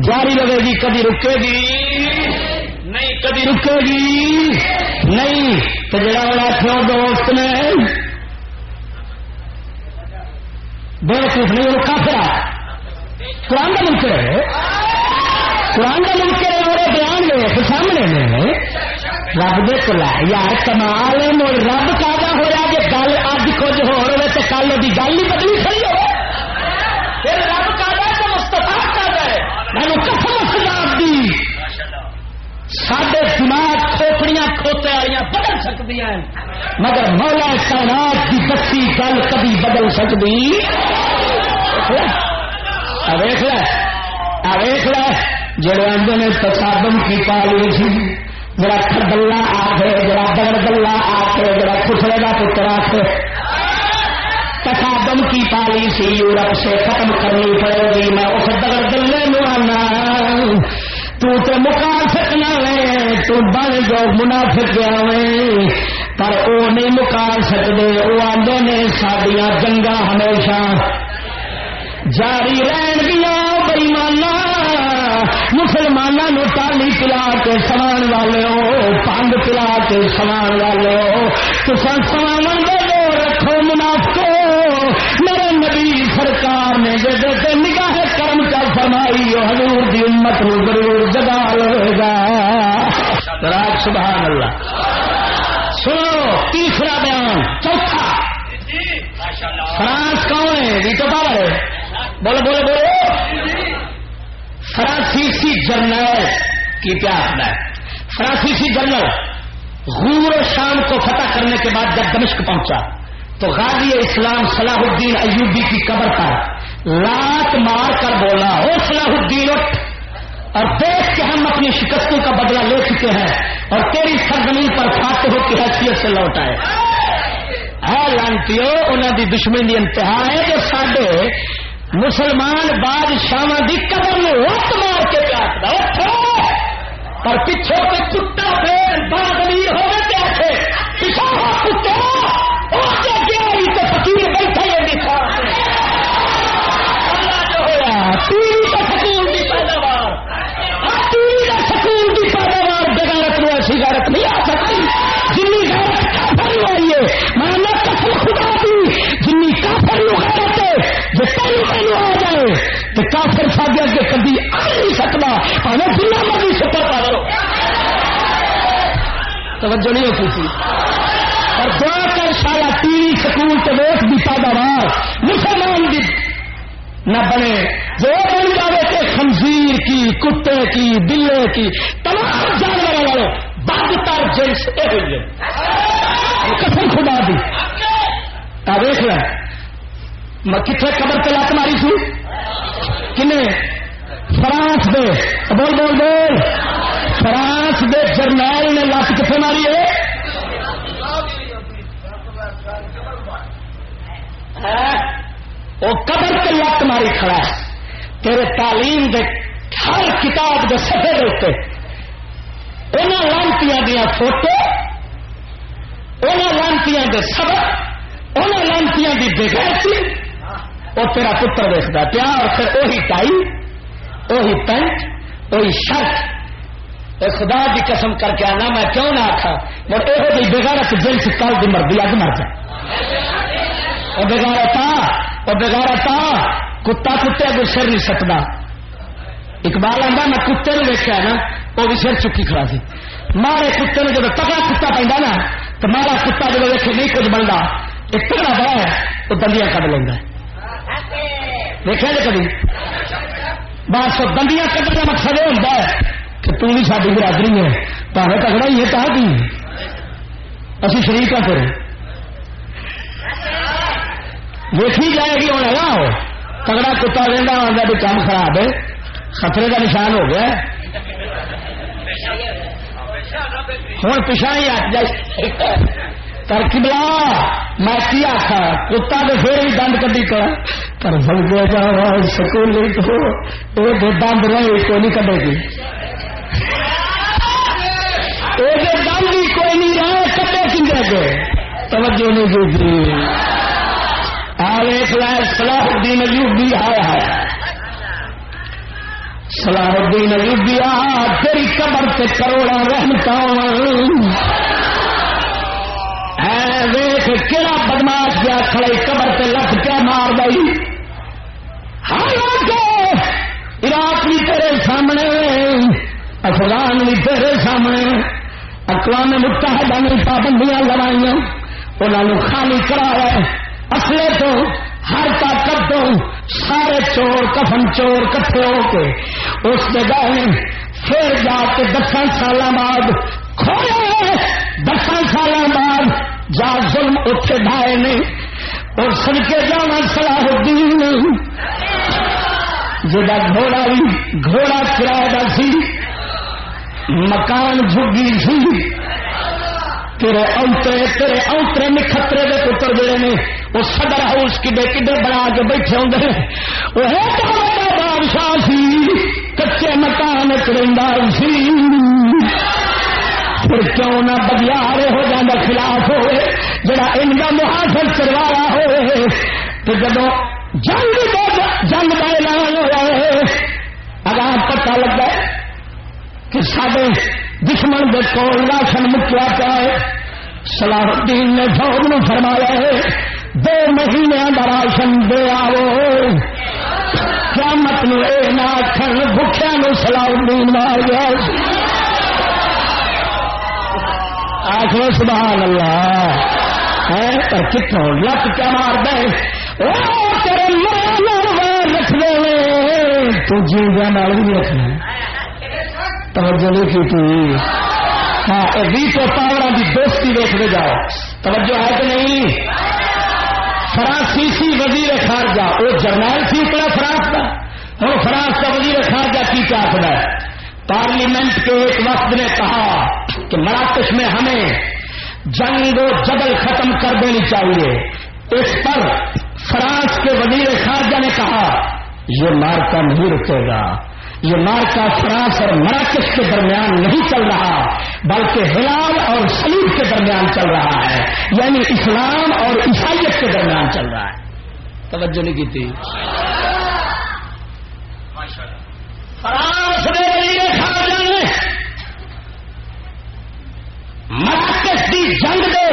جاری رہے گی، کبھی رکے گی نہیں، کبھی رکے گی نہیں. تو جڑا والا کیوں دوست نے بیوقوف نہیں وہ کافر قرآن کا منکر ہے، قرآن کا منکر ہے. اور بیان دے سامنے میں رب دے کو یار کمال ہے. رب کادا ہو رہا جی گل اج کچھ ہو رہے تو کل وہ گل ہی بدلی کھڑی ہو. پھر رب کادا تو مستفا کادا ہے. میں قسم خدا دی ساڈے دماغ کھوپڑیاں کھوتے والی بدل سکتی ہیں، مگر مولا کائنات کی دسی گل کبھی بدل سکتی. ویخ لے جڑے آدھے نے تصادم کی پالیسی، جڑا کھردلا آخے، جڑا دگڑ آ کے، جڑا خسرے کا پتر آخے، تصادم کی پالیسی یورپ سے ختم کرنی پڑے گی. میں اس دگڑ دلے نو آنا تو مکا سکنا وے، تو بن جو منافق گیا وے، پر وہ نہیں مکا سکتے. وہ آدھے نے سڈیا جنگا ہمیشہ جاری رہن گیا. بےمانا مسلمانوں ٹالی پلا کے سوان والے ہو، پانڈ پلا کے سوان والے ہو، تو سوان دے رکھو منافقو. میرے نبی سرکار نے جب نگاہ کرم کا فرمائی حضور دی امت کو ضرور جگا لے گا. راج سبحان اللہ. سنو تیسرا بیان. چوتھا فرانس کون ہے؟ ویٹو پاور ہے. بولو بولو بولو. فرانسیسی جرنل کی پیار ہے. فرانسیسی جرنل غور و شام کو فتح کرنے کے بعد جب دمشق پہنچا تو غازی اسلام صلاح الدین ایوبی کی قبر پر لات مار کر بولا، او صلاح الدین اٹھ اور دیکھ کہ ہم اپنی شکستوں کا بدلہ لے چکے ہیں اور تیری سرزمین پر فاتحوں کی حیثیت سے لوٹ آئے. لانتیو انہوں دی دشمنی دی انتہا ہے جو ساڈے مسلمان بادشاہ دی قبر میں وقت مار کے پیاس اور پچھوں کے کتا پھر بادمی ہوئے کیا تھے پچھا کتے تو فقیر بیٹھا یہ دکھا جو ہوا تیری کا سکول کی پیداوار تیری کا سکول کی پیداوار بغیرت میں ایسی غیرت نہیں آ سکتی جنی غیرت کافر آئی ہے میں نے قسم خدا دی جنی کافر غیرت ہے جو پہلو پہلو آ جائے تو کافر ساگیا کے کبھی آ نہیں سکتا ہمیں دنیا میں بھی سپر پاور ہو توجہ نہیں ہوتی تھی اور دعا کر سارا تیری سکول کے ووٹ بھی پیداوار مسلمان بھی نہ بنے جو بن جائے کہ خنزیر کی کتے کی بلے کی تمام جانوروں والوں بدتر جنس یہ ہوئی ہے قسم خدا دی دیکھ لیں میں کتنے قبر پہ لات ماری تھی کنے فرانس دے بول بول بول فرانس دے جرنیل نے لات کتنے ماری ہے وہ قبر پہ لات ماری کھڑا ہے تیرے تعلیم دے ہر کتاب دے صفحے دے اوپر انہاں لانتیاں دیا فوٹو انہاں لانتیاں دے سبق انہاں لانتیاں دی بغیرتی وہ تیرا پتر دیکھتا پیا اور پھر وہی ٹائی وہی پینٹ وہی شرٹ خدا کی قسم کر کے آنا میں کیوں نہ آخا اور یہ جی بغیرت جنس کل دی مردی اگ مر جائے وہ بغیرتا کتا کتے اگر سر نہیں سکتا اقبال آتا میں کتے نے دیکھا نا وہ بھی سر چکی کھڑا سی مارے کتے نے جب تگڑا کتا پہ نا تو مارا کتا جب دیکھے نہیں کچھ بنتا ایک تگڑا بڑا ہے وہ دندیاں کٹ لینا دیکھا جی کبھی بس دندیاں کٹنے کا مقصد یہ ہوتا ہے کہ تم بھی ساری برادری ہے پاوے تگڑا ہی ہے کہا کی اسی شریف کا پھر دیکھی جائے گی ہوں نہ ہو تگڑا کتا لینا آتا بھی کام خراب ہے خطرے کا نشان ہو گیا ہوں پچھا ہی آ جائے ترکیبلا میں کیا آخا کتا تو پھر بھی دند کٹی کر بلکہ جا سکول تو دند رہے کوئی نہیں کٹے گی دند ہی کوئی نہیں رہے کٹے کی توجہ نہیں کی صلاح الدین ایوبی آیا صلاح الدین ایوبی تیری قبر سے کروڑا رحمت ویخ کہڑا بدماش گیا کھڑے قبر سے لکھ کیا مار گئی حالانکہ عراق بھی تیرے سامنے افغان بھی تیرے سامنے اقوام متحدہ نے پابندیاں لگائیاں انہوں خالی کرایا اصلے تو ہر طاقت تو سارے چور کفن چور کٹھے ہو کے اس جگہ پھر جا کے 10 سال بعد کھوئے 10 سال بعد جا ظلم اتنے ڈھائے نے اور سن کے جانا صلاح الدین جا گھوڑا بھی گھوڑا کرایہ دا سی مکان جھگی سی تیرے اونترے نکھترے دے پتر جڑے نے وہ صدر ہاؤس کڈے بنا کے بیٹھے ہوندے وہ بادشاہ سی کچے مکان رہندا سی پھر کیوں نہ بدیار ہو جانا خلاف ہوئے جڑا ان کا محافظ کروایا ہوئے تو جدو جنگ کا اعلان ہوا ہے اگر پتہ لگا کہ سارے دشمن کے کول راشن مکیا پیا ہے صلاح الدین نے فوج میں فرمایا ہے 2 مہینے کا راشن دے آو قیامت نو اے نہ آخر بھوکھیا نو صلاح الدین مار گیا آخر سبحان اللہ ہے پر کتوں لک کیا مار دے تیرے مران رکھ دے تو جیویا نال بھی رکھنا توجہ نہیں کی ہاں ویٹو پاور کی دوستی دیکھتے جاؤ توجہ ہے کہ نہیں فرانسیسی وزیر خارجہ وہ جرنیل سی اتنا فرانس کا ہوں فرانس کا وزیر خارجہ کی کیا آخر ہے پارلیمنٹ کے ایک وفد نے کہا کہ مراکش میں ہمیں جنگ و جدل ختم کر دینی چاہیے اس پر فرانس کے وزیر خارجہ نے کہا یہ مارکا نہیں رکے گا یہ مارکا فرانس اور مراکش کے درمیان نہیں چل رہا بلکہ ہلال اور صلیب کے درمیان چل رہا ہے، یعنی اسلام اور عیسائیت کے درمیان چل رہا ہے. توجہ نہیں کی تھی. فرانس نے وزیر خارجہ نے مراکش کی جنگ دے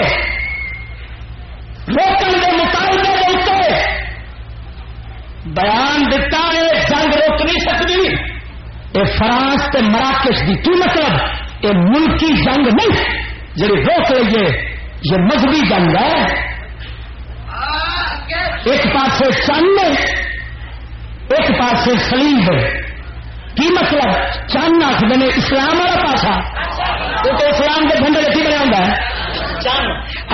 روکن کے مطالبے کے اتنے بیان دیتا ہے جنگ روک نہیں سکتی. یہ فرانس تے مراکش کی کی مطلب یہ ملکی جنگ نہیں جی روک لیے، یہ مذہبی جنگ ہے. ایک پاسے چند ایک پاسے صلیب. کی مطلب چند آخر نے اسلام والا پاسا کیونکہ اسلام کے جھنڈے کی بنا ہوتا ہے چند.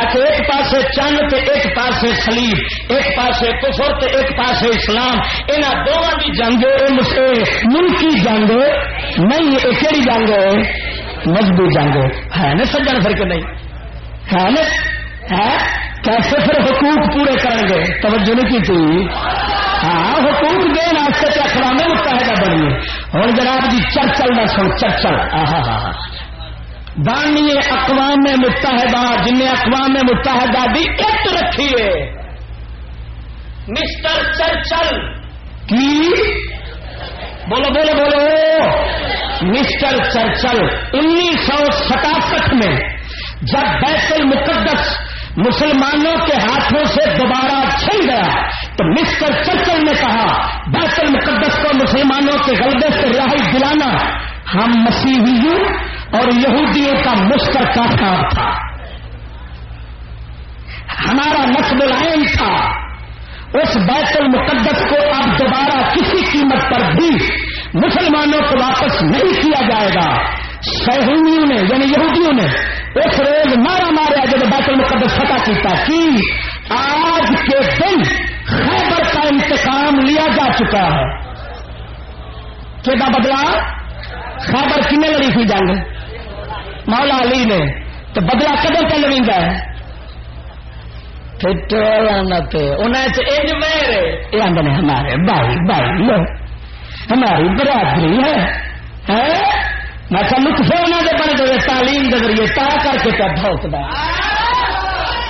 اچھا ایک پاسے چند تے ایک پاسے صلیب، ایک پاسے کفر تے ایک پاسے اسلام. انہاں دونوں کی جنگ ملکی جنگ نہیں. یہ کہڑی جنگ ہے؟ مذہبی جنگ ہے نا سجن پھر کے نہیں ہے نا ہے. کیسے پھر حقوق پورے کریں گے؟ توجہ نہیں کی تھی. ہاں حقوق دین واسطے تو اقوام متحدہ بنی. اور جناب جی چرچل نہ سن چرچل بانی اقوام متحدہ جن نے اقوام متحدہ کی ایکٹ رکھی ہے. مسٹر چرچل کی بولو بولو بولو. مسٹر چرچل 1967 میں جب بیت المقدس مسلمانوں کے ہاتھوں سے دوبارہ چھن گیا تو مسٹر چرچل نے کہا بیت المقدس کو مسلمانوں کے غلبے سے رہائی دلانا ہم مسیحیوں اور یہودیوں کا مشترکہ کام تھا، ہمارا نسب العین تھا. اس بیت المقدس کو اب دوبارہ کسی قیمت پر بھی مسلمانوں کو واپس نہیں کیا جائے گا. صہیونیوں نے یعنی یہودیوں نے اس روز مارا مارا جب بیت المقدس فتح کیتا کہ آج کے دن خیبر کا انتقام لیا جا چکا ہے. کیا بدلا؟ خیبر کنے لڑی تھی جنگ؟ مولا علی نے. تو بدلا کدھر پہ لڑیں گا؟ ہمارے بھائی بھائی لو ہماری برادری ہے. میں لطفے انہوں نے بن گئے تعلیم کے ذریعے تا کر کے کیا بھوکتا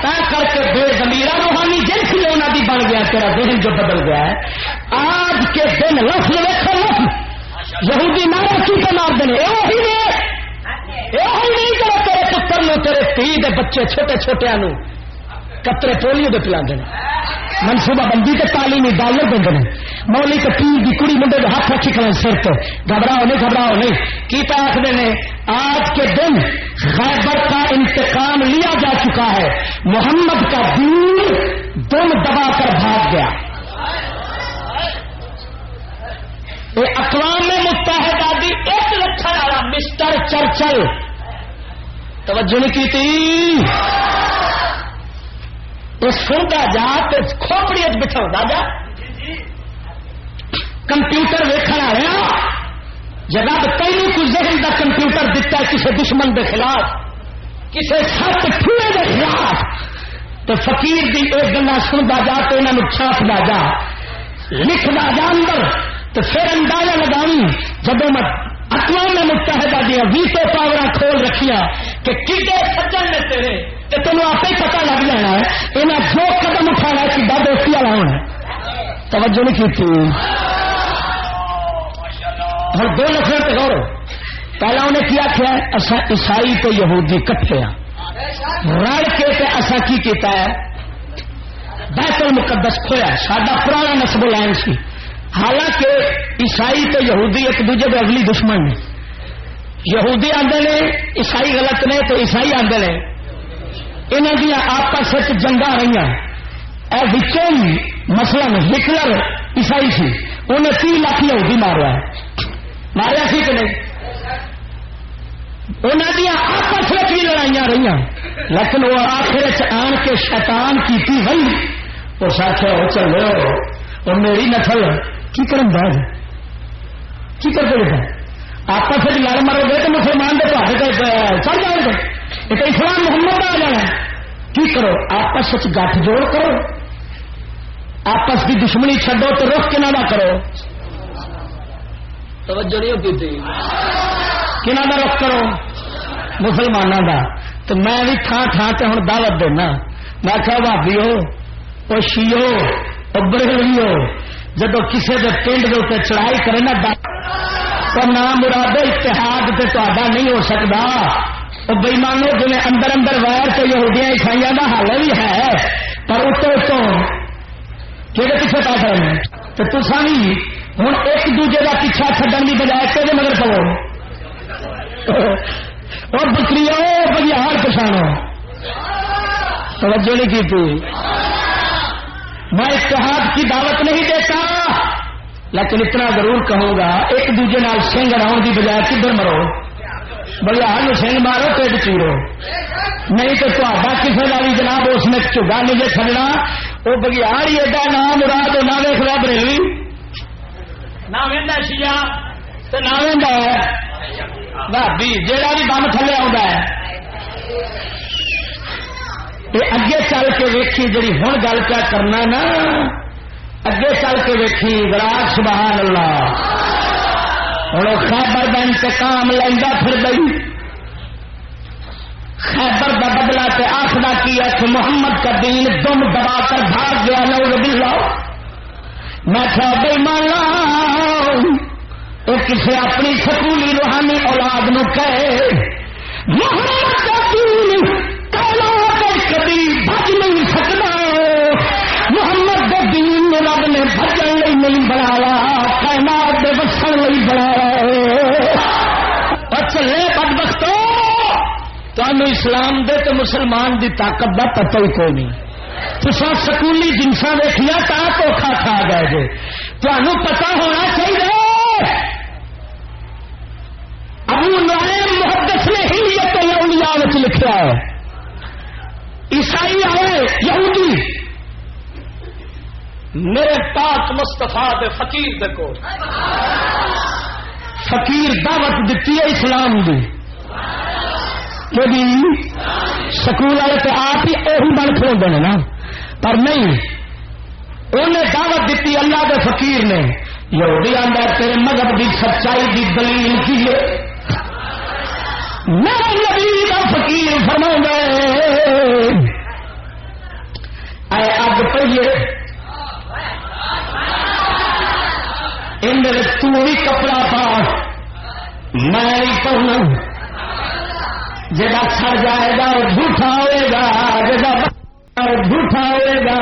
تا کر کے بے زمیرہ روحانی جنسی انہوں کی بن گیا. تیرا ذہن جو بدل گیا ہے آج کے دن لفظ دیکھو لفظ یہودی مارا کی پہ مار دینے یہ نہیں کرو. تیرے پتر نو تیرے تھی دے بچے چھوٹے چھوٹے نو کترے پولیو دے پلا دینے منصوبہ بندی کے تعلیمی ڈالر دے دیں. مولی کے پیر کی کڑی منڈے کے ہاتھ رکھی کریں سر پہ. گھبراؤ نہیں گھبراؤ نہیں. کی پہ آخر نے آج کے دن خیبر کا انتقام لیا جا چکا ہے. محمد کا دین دم دبا کر بھاگ گیا. اقوام متحدہ کی ایک رکھنے والا مسٹر چرچل توجہ نہیں کی تھی. سنتا جا تو کھوپڑی بٹھا جا کمپیوٹر ویکھنا رہا جگہ تینوں کو ذہن کا کمپیوٹر دتا کسی دشمن کے خلاف کسی سخت ٹھوئے کے خلاف تو فقیر کی ایک گلا سنتا جا تو انہوں چھاپتا جا لکھتا جا اندر تو پھر اندازہ لگائی جب میں اقوام متحدہ دیا ویٹو پاور کھول رکھیا کہ کڈے سجن نے تیرے تو تینوں آپ ہی پتا لگ جانا ہے انہیں جو قدم اٹھانا ہے کہ دوستی والا ہونا. توجہ نہیں کی تھی. ہر دو لفظ پہ غور. پہلا انہیں کیا کیا ہے اصا عیسائی تو یہودی کٹھے ہیں رل کے تے اصا کی کیتا ہے بیت المقدس کھویا. ساڈا پرانا نسب العین سی. حالانکہ عیسائی تو یہودی ایک دوجے کے اگلی دشمن نے. یہودی آندے نے عیسائی غلط نے تو عیسائی آندے نے. انہوں دیا آپس جنگا رہی مثلا ہٹلر عیسائی سی انہیں 30 لاکھ یہودی ماریا ماریا سی کہ نہیں. انہوں دیا آپس میں بھی لڑائیاں رہی لیکن وہ آخر آن کے شیطان کی تھی وہی اس آخر وہ چلو اور میری نسل کی کرن باز کی کرتے رہتا آپس میں لڑ مرو گے تو مسلمان دے چڑھ جائے گا. ایک اسلام محمد آ جانا کی کرو آپس گٹھ جوڑ کرو آپس کی دشمنی چھڈو تو رخ کنہ نہ کرو. توجہ نہیں کی تھی کنہ دا رخ کرو مسلمانوں دا تو میں بھی تھان تھان سے ہوں دعوت دینا میں کہا بھابیو او شیو او بریلویو جدو کسی کے پنڈ کے اتنے چڑھائی کرے نا تو نام مراد اتحاد تے تہاڈا نہیں ہو سکتا بےمانو جی اندر اندر ویر تو یہودیاں عیسائیاں کا حال بھی ہے پر اتوں اتوں کہ پیچھے پا کریں تو تصا بھی ہوں ایک دوجے کا پیچھا چڈن کی بجائے کہ مگر پو اور بکری بگیار پچھاڑو توجہ نہیں کی تھی میں اتحاد کی دعوت نہیں دیتا لیکن اتنا ضرور کہوں گا ایک دوجے نال سنگ راؤن کی بجائے کدھر مرو بگیار سنگ مارو پیٹ چیرو نہیں تو کسی کا بھی جناب اس میں چگا نہیں جے چڑنا وہ بگیار ہی ایڈا نام مراد نہ ویکھدا بریلوی نہ ویندا شیعہ تے نہ ویندا بھابی جیڑا بھی بم تھلے آوندا ہے تے اگے چل کے ویکھی جڑی ہن گل کیا کرنا نا اگے چل کے ویکھی براک سبحان اللہ ہوں خیبر کا انتقام لینا پھر گئی خیبر کا بدلا تے آخلا کیا کہ محمد کا دین دم دبا کر بھاگ گیا نعوذ باللہ میں کیا بے مانا وہ کسی اپنی سکولی روحانی اولاد نو کہے محمد کا دین کبھی بج نہیں سکتا محمد کے دین رب نے بجن لی نہیں بنایا کائنات دے وسن لی بنایا چلے بدبختو تمہیں اسلام دے تو مسلمان دی طاقت دا پتہ ہی کوئی نہیں تصا سکولی جنساں دیکھیا تا دھوکھا کھا گئے جے تمہیں پتہ ہونا چاہیے ابو نعیم محدث نے حلیت الاولیاء وچ لکھا ہے عیسائی آئے یہودی میرے پاک مصطفیٰ دے فقیر دے کو فقیر دعوت دیتی ہے اسلام دی کہ سکول والے تو آپ ہی اہی بن کھلوندے نے نا پر نہیں انہیں دعوت دیتی اللہ دے فقیر نے یہودی آندا تیرے مذہب دی سچائی دی دلیل کی ہے میرے نبی دا فقیر فرماوندا اے اگ پئیے اندر تو ہی کپڑا پا میں ہی پڑھنا جا سڑ جائے گا وہ جھوٹا ہوئے گا جا جھوٹا ہوئے گا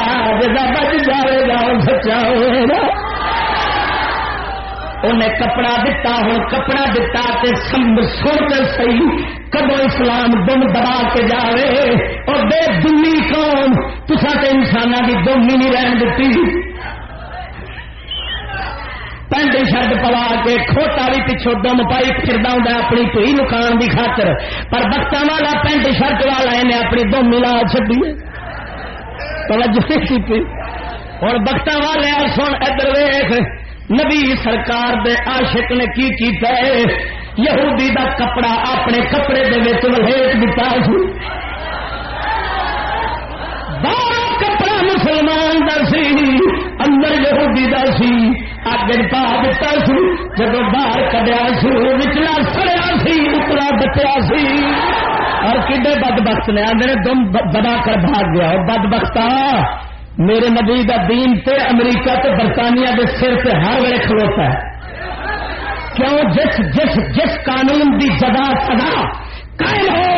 جا بچ جائے گا وہ سچا ہوئے گا انہیں کپڑا دتا ہوں کپڑا دتا تے سن کے صحیح کدو اسلام دم دبا کے جاوے اور بے دلی کون تسا تے انساناں دی دم نہیں رہن دیتی پینٹ شرٹ پوا کے کھوٹا بھی پچھو دم پائی پھردا ہوندا اپنی دھی نکان دی خاطر پر بختاں والا پینٹ شرٹ والا انہیں اپنی دم ملا چھڈی توجہ نہیں کی اور بختاں والے سن ادھر ویکھ نبی سرکار دے عاشق نے کی کیتا ہے یہودی دا کپڑا اپنے کپڑے دے وچ لپیٹ دتا سی باہر کپڑا مسلمان دا سی اندر یہودی دا سی اگ پا دتا سی جب باہر کڈیا سی وچلا سڑیا سی اتلا بچیا سی اور کڈے بدبخت نے آدھے دم دبا کر بھاگ گیا اور بدبختا میرے نبی دا دین تے امریکہ تے برطانیہ دے سر تے ہر ویلے کھلوتا ہے کیوں جس قانون دی جگہ سزا قائم ہو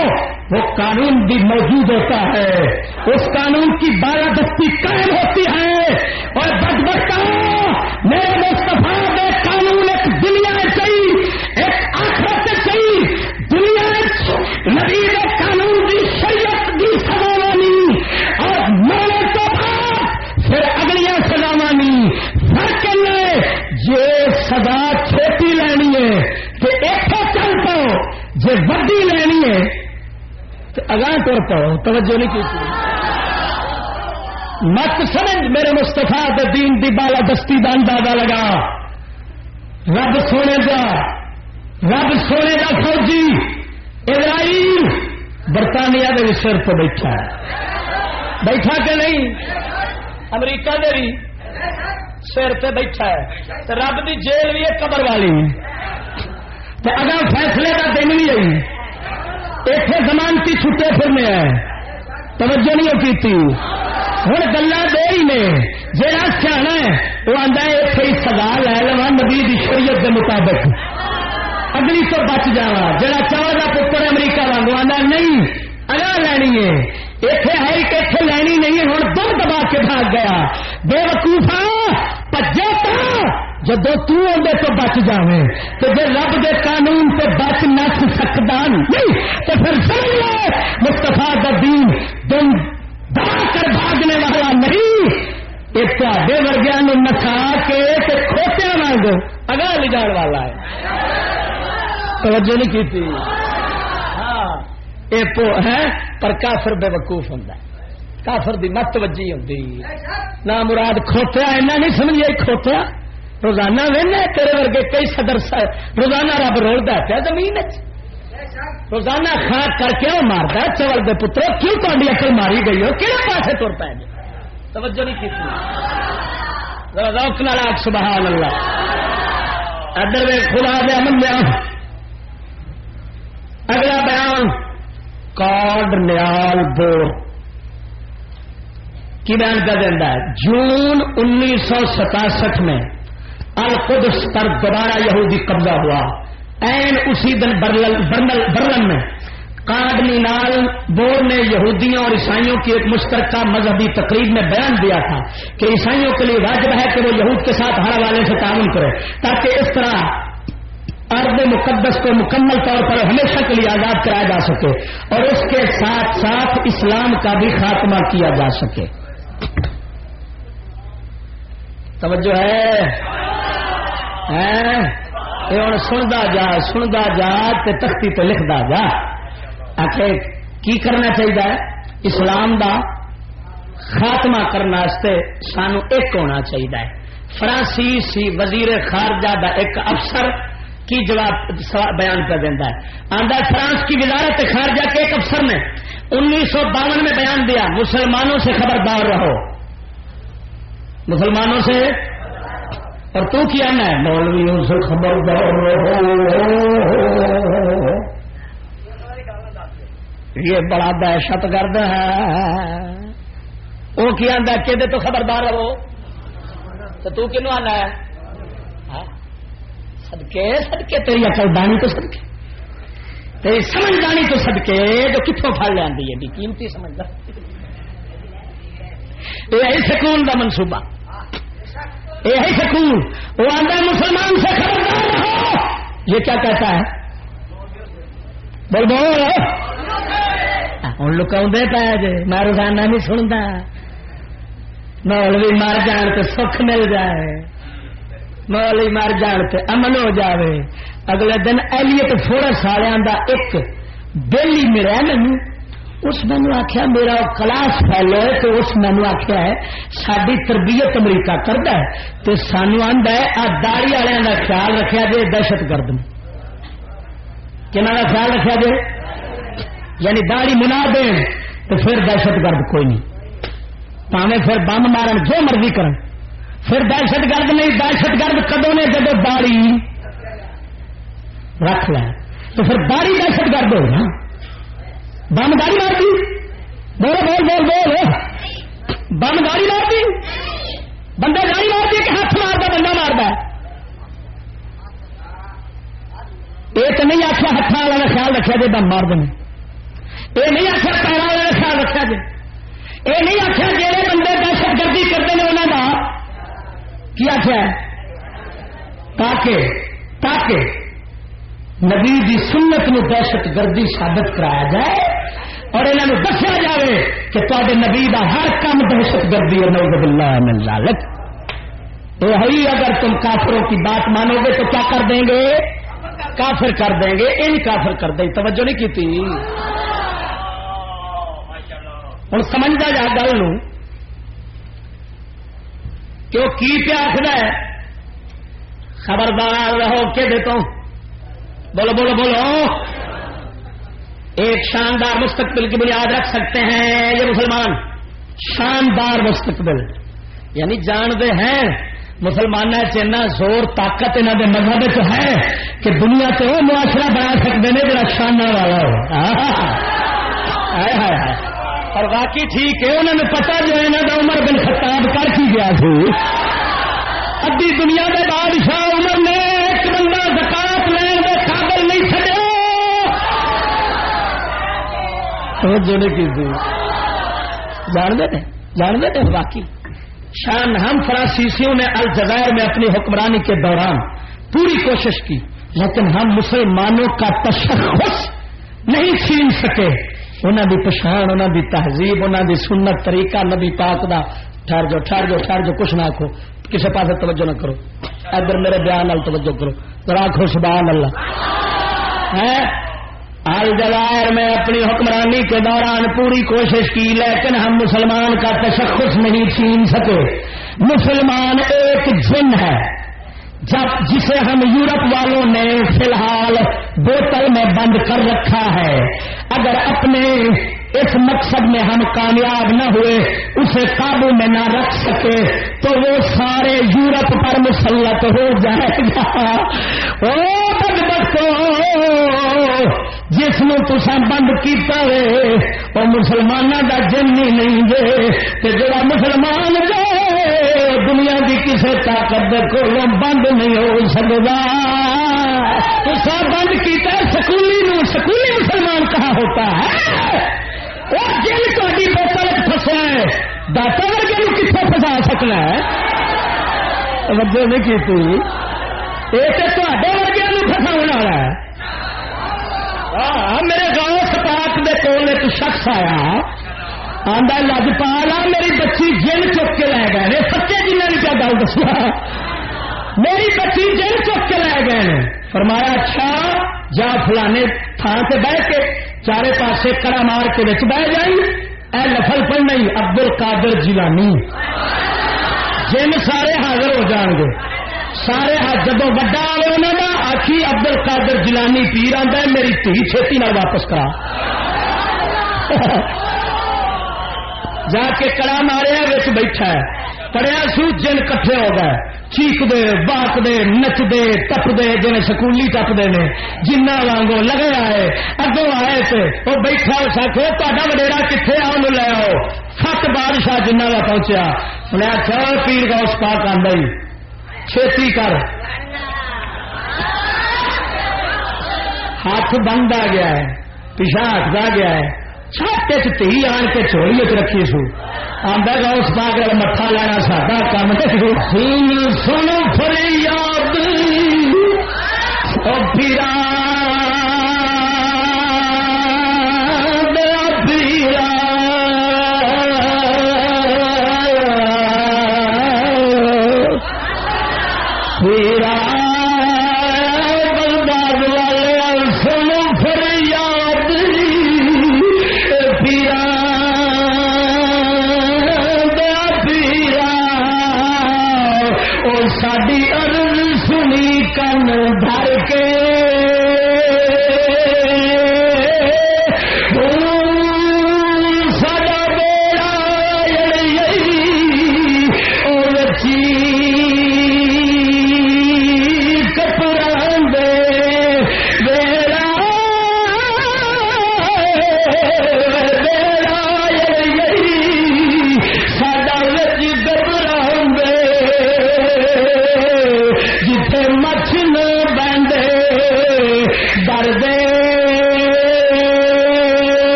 وہ قانون بھی موجود ہوتا ہے اس قانون کی بالادستی قائم ہوتی ہے اور بدبختہ میرے مصطفیٰ دے قانون ایک دنیا چاہیے ایک آخرت چاہیے دنیا نبی دے قانون دی شریعت دی سزا وانی اور میرے تو پھر اگلیاں سزاواں نہیں فرق یہ سزا چھوٹی لینی ہے کہ ایک چل پاؤ جی وڈی لینی ہے تو اگاں تر پاؤ توجہ نہیں کی مت سمجھ میرے مصطفیٰ دے دین دی بالادستی دا اندازہ لگا رب سونے دا فوجی اسرائیل برطانیہ دے سر تو بیٹھا کہ نہیں امریکہ دے بھی سر تے بیٹھا ہے تو رب دی جیل بھی ہے قبر والی تو اگر فیصلے کا دن بھی آئی اتنے ضمانتی چھٹے پھرنے ہیں توجہ نہیں کی ہوں گلا دے ہی نے جہاں سیاح ہے وہ آتا ہے اتنے ہی سزا لے لوا نبی دی شریعت کے مطابق اگلی تو بچ جا جا چاول کا پتر امریکہ وانگو آتا نہیں اگاں لینی ہے اتنے ہے کہ اتنے لینی نہیں ہوں دم دبا کے بھاگ گیا بے وقوفا پجے جدو تندے تو بچ جائے تو جی رب دے قانون سے بچ نس سکتا نہیں تو پھر سمجھ لے مستفا کا دین تم دبا کر بھاگنے والا نہیں یہ تے ورگیا نسا کے کھوتیا مانگ اگاں لے جان والا ہے توجہ نہیں کی ہاں یہ ہے پر کافر بے وقوف ہوں کافر دی مت وجی ہوں نہ مراد کھوتیا ایسا نہیں سمجھے کھوتیا روزانہ وہنا تیرے ورگے کئی صدر روزانہ رب رولتا پیا زمین روزانہ کھا کر کے وہ مارتا چول دے پترو کیوں تاری اکل ماری گئی ہو کہڑے پاسے تر پی گئے توجہ نہیں کی روک نال آگ سبحان اللہ ادھر وے خدا دے امن بیان اگلا بیان کارڈ نیال بور کی بیان کر دینا ہے جون 1967 میں القدس پر دوبارہ یہودی قبضہ ہوا این اسی دن برلن میں کارڈنیال بور نے یہودیوں اور عیسائیوں کی ایک مشترکہ مذہبی تقریب میں بیان دیا تھا کہ عیسائیوں کے لیے واجب ہے کہ وہ یہود کے ساتھ ہر حوالے سے تعاون کرے تاکہ اس طرح ارض مقدس کو مکمل طور پر ہمیشہ کے لیے آزاد کرایا جا سکے اور اس کے ساتھ ساتھ اسلام کا بھی خاتمہ کیا جا سکے. توجہ ہے ہوں سندا جا تے تختی تے لکھدا جا آخر کی کرنا چاہیے اسلام دا خاتمہ کرنے سانو ایک ہونا چاہیے. فرانسیسی وزیر خارجہ دا ایک افسر کی جواب بیان کر دینا ہے آندہ فرانس کی وزارت خارجہ کے ایک افسر نے 1952 میں بیان دیا مسلمانوں سے خبردار رہو مسلمانوں سے اور تو کیا نا مولویوں سے خبردار رہو یہ بڑا دہشت گرد ہے وہ کیا کہ تو خبردار رہو تو کنو آنا ہے صدقے تیری عقل دانی تو صدقے تیری سمجھدانی تو صدقے تو کتوں پھڑ لینی ہے قیمتی سمجھدار یہ سکون کا منصوبہ یہ سکون وہ آتا ہے مسلمان سے خبردار رہو یہ کیا کہتا ہے بول بول ہوں لکاؤ پہ جی میں روزانہ نہیں سنتا مولوی مر جان تو سکھ مل جائے مولوی مر جان تے امن ہو جاوے. اگلے دن ایلیٹ فورس والوں کا ایک بیلی ملا مینو اس مینو آخیا میرا کلاس فیلو ہے تو اس مینو آخیا ہے ساری تربیت امریکہ کرتا ہے تو سانو آندا ہے آ داڑھی والوں کا خیال رکھا جائے دہشت گرد میں کنہاں کا خیال رکھا جائے یعنی داڑھی منا دین تو پھر دہشت گرد کوئی نہیں پاویں پھر بم مارن جو مرضی کرن پھر دہشت گرد نہیں. دہشت گرد کدوں نے جب داڑھی رکھ لیں تو پھر داڑھی دہشت گرد ہو نا بم داڑھی مار دی بول بول بول بول بم داڑھی مار دی بندہ داڑھی مار دی کہ ہاتھ مارتا بندہ مارتا یہ تو نہیں آخیا ہاتھ والا خیال رکھا جائے بم مار دیں یہ نہیں آخیا پیروں والا خیال رکھا جائے یہ نہیں آخیا جہے بندے دہشت گردی کرتے ہیں انہوں کا کیا آخیا تاکہ نبی دی سنت نو دہشت گردی ثابت کرایا جائے اور انہوں دسیا جائے کہ تے نبی دا ہر کام دہشت گردی ہے نعوذ باللہ من ذالک. وہی اگر تم کافروں کی بات مانو گے تو کیا کر دیں گے کافر کر دیں گے ان کافر کر دیں. توجہ نہیں کی تھی ہوں سمجھتا جا گل کہ وہ کی پیا آخر ہے خبردار رہو کہ دیتا ہوں بولو بولو بولو. ایک شاندار مستقبل کی بنیاد رکھ سکتے ہیں یہ مسلمان شاندار مستقبل یعنی جانتے ہیں مسلمانوں چنا زور طاقت انہوں کے مذہب ہے کہ دنیا سے وہ معاشرہ بنا سکتے ہیں جڑا شانہ والا ہو. اور باقی ٹھیک ہے انہوں نے پتا جو انہوں نے عمر بن خطاب کر کی گیا سی. ادھی دنیا کے بادشاہ عمر نے ایک بندہ زکات لین کے قابل نہیں چڑیا جانتے تھے. باقی شان ہم فرانسیسیوں نے الجزائر میں اپنی حکمرانی کے دوران پوری کوشش کی لیکن ہم مسلمانوں کا تشخص نہیں چھین سکے. انہوں دی پچھان انہوں دی تہذیب انہوں دی سنت طریقہ نبی پاک دا. ٹھہر جو کچھ نہ آخو کسی پاس توجہ نہ کرو ادھر میرے بیان نال توجہ کرو ذرا آخو سبحان اللہ. الجزائر میں اپنی حکمرانی کے دوران پوری کوشش کی لیکن ہم مسلمان کا تشخص نہیں چھین سکے. مسلمان ایک جن ہے جسے ہم یورپ والوں نے فی الحال بوتل میں بند کر رکھا ہے. اگر اپنے اس مقصد میں ہم کامیاب نہ ہوئے اسے قابو میں نہ رکھ سکے تو وہ سارے یورپ پر مسلط ہو جائے گا. او بدبختو جس نو تساں بند کیتا ہے وہ مسلمانوں دا جن ہی نہیں دے تے جڑا مسلمان دے دنیا دی کسے طاقت دے کولوں بند نہیں ہو سکدا. تساں بند کیتا سکولی مسلمان کہاں ہوتا ہے. اور جن تہاڈی بوتل پھسا ہے داتا ورگے نو کتنے پھسا سکنا ہے. توجہ نہیں کیتی یہ تے تہاڈے ورگے نو پھساون والا ہے. میرے گاؤں سپاٹ دے کول ایک شخص آیا آندا لجپالا میری بچی جن چک کے لے گئے سچے جنہیں نے کیا گل دسیا میری بچی جن چک کے لے گئے. فرمایا اچھا جا فلانے تھان سے بہ کے چارے پاسے کڑا مار کے بچ بہ جائی اے لفل پڑھنا ہی عبد القادر جیلانی جن سارے حاضر ہو جان گے. سارے جدو وڈا آئے انہوں نے آخی عبد القادر جیلانی پیر آتا ہے میری دھی چھیتی نال واپس کرا. جا کے کڑا ماریا بچ بیٹھا ہے پڑیا سو جن کٹھے ہو گئے چیخدے باکدے نچدے ٹپدے جن سکولی ٹپدے نے جنہ وانگو لگے آئے اگوں آئے تھے وہ بیٹھا اس آخو تا وڈیرا کتنے آؤ لے آؤ. فٹ بادشاہ جنہ کا پہنچیا انہیں آخیا پیر کا اس پاک آندا ہی چھیتی کر. ہاتھ بند آ گیا ہے پیچھا ہٹتا گیا ہے چھاتے چی آن کے چولی چ رکھی سو آدھا گا اس پاک مٹھا لینا ساڈا کام سنو فریاد او پیرا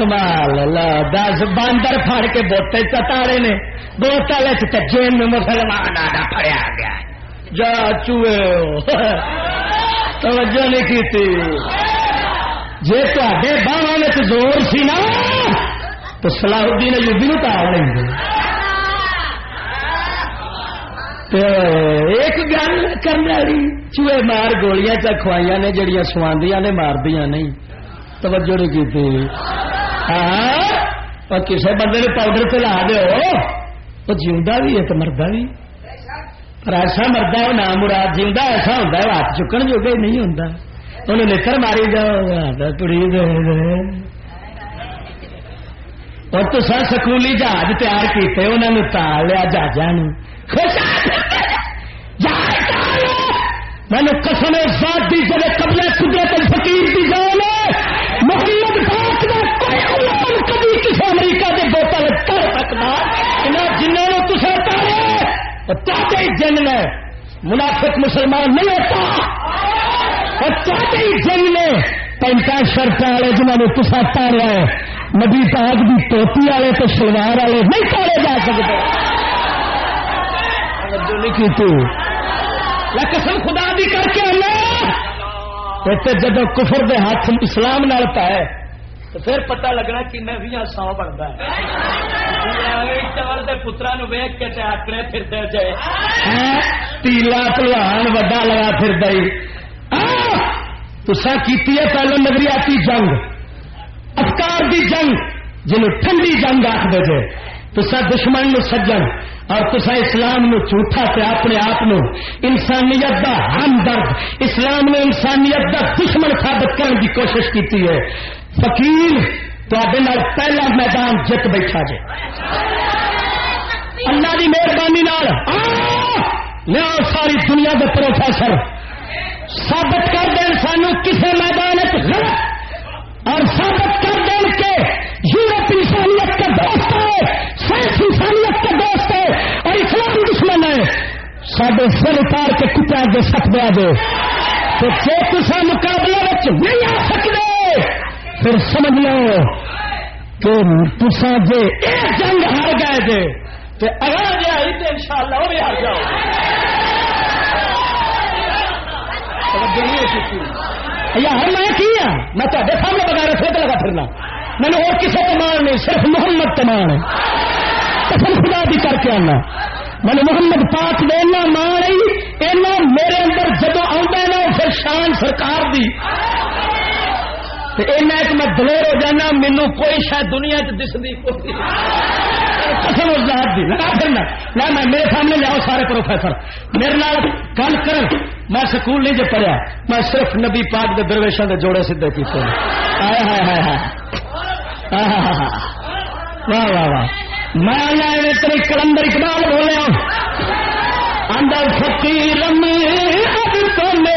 کمال لا دس باندر پھڑ کے بوتے چتارے نے بوتل جن مسلمان آڈا پڑیا گیا جا چوئے توجہ نہیں کی تھی جی تے باہوں میں زور سی نا تو صلاح الدین ایوبی نو ٹال لیں گے ایک گل کرنے والی چوہے مار گولیاں چکھوائی نے جڑیاں سواندیاں نے ماردیاں نہیں توجہ نہیں کی ہاں کسی بندے نے پاؤڈر پہ لا دو وہ جیوندا بھی ہے تو مردا بھی پر ایسا مردا ہے نام مراد جیوندا ایسا ہوتا ہے ہاتھ چکن جوگا ہی نہیں ہوتا انہیں نکر ماری جاؤ پڑی اور تو سر سکولی جہاز تیار کیتے انہوں نے تال لیا جہاز میں نے قسم ذات دی جب قبلہ قدرت الفقیر دی جان محمد پاک دا کوئی اولاد کبھی کسی امریکہ دے بوتل کر سکتا انہیں جنہوں نے تصے تارے چاہتے ہی جن نے منافق مسلمان نہیں ہوتا اور چاہتے ہی جن نے پینٹا شرٹ والے جنہوں نے تصا تاریا ہے نبی پاک دی ٹوپی والے تو شلوار والے نہیں تارے جا سکتے کی تو قسم خدا دی کر کے اللہ جب کفر دے ہاتھ اسلام نال پائے تو پھر پتہ لگنا کہ میں بھی 100 بنتا ہے چول کے پترا نو ویک کے آکڑے پھرتے جائے تیلا پلوان وڈا لگا پھر تسا کیتی ہے پہلے نظریاتی جنگ افکار دی جنگ جنہوں ٹھنڈی جنگ آخ دے جے تسا دشمن نو سجن اور تسا اسلام نو جھوٹا تے اپنے آپ نو انسانیت دا ہمدرد اسلام نے انسانیت دا دشمن ثابت کرنے کی کوشش کی ہے فقیر تواڈے نال پہلا میدان جت بیٹھا جے اللہ دی مہربانی نال لیا ساری دنیا دے پروفیسر ثابت کر دیں سانو کسے میدان غلط اور ثابت کر دیں کہ یورپ انسانیت کا دوست ہے سائنس انسانیت کا دوست ہے اور اسلام دشمن ہے سارے سر اتار کے کتا دے سکتے دے تو جے تصا مقابلے نہیں آ سکتے پھر سمجھ لو کہ تصا جے ایک جنگ ہار گئے جے تو اگر جے آئی تو انشاءاللہ وہ بھی ہار جاؤ یار میں کیا میں تے سامنے بغیر فوٹ لگا پھرنا میں نے اور کسی تمان نہیں صرف محمد تمان ہے قسم خدا بھی کر کے آنا میں نے محمد پاک دینا مان اینا میرے اندر جدو آتا ہے نا پھر شان سرکار دی اینا ایک میں دلیر ہو جانا مینو کوئی شاید دنیا چ دسدی قسم ذات دی لگا پھرنا نہ میں میرے سامنے لیاؤ سارے پروفیسر میرے نال گل کر میں سکول نہیں جو پڑھیا میں صرف نبی پاک دے درویشوں دے جوڑے سیدھے کیتے ہائے ہائے ہائے ہائے واہ واہ واہ میں تیری کلندر اقبال بولیا اندر فقیرم اب تو میں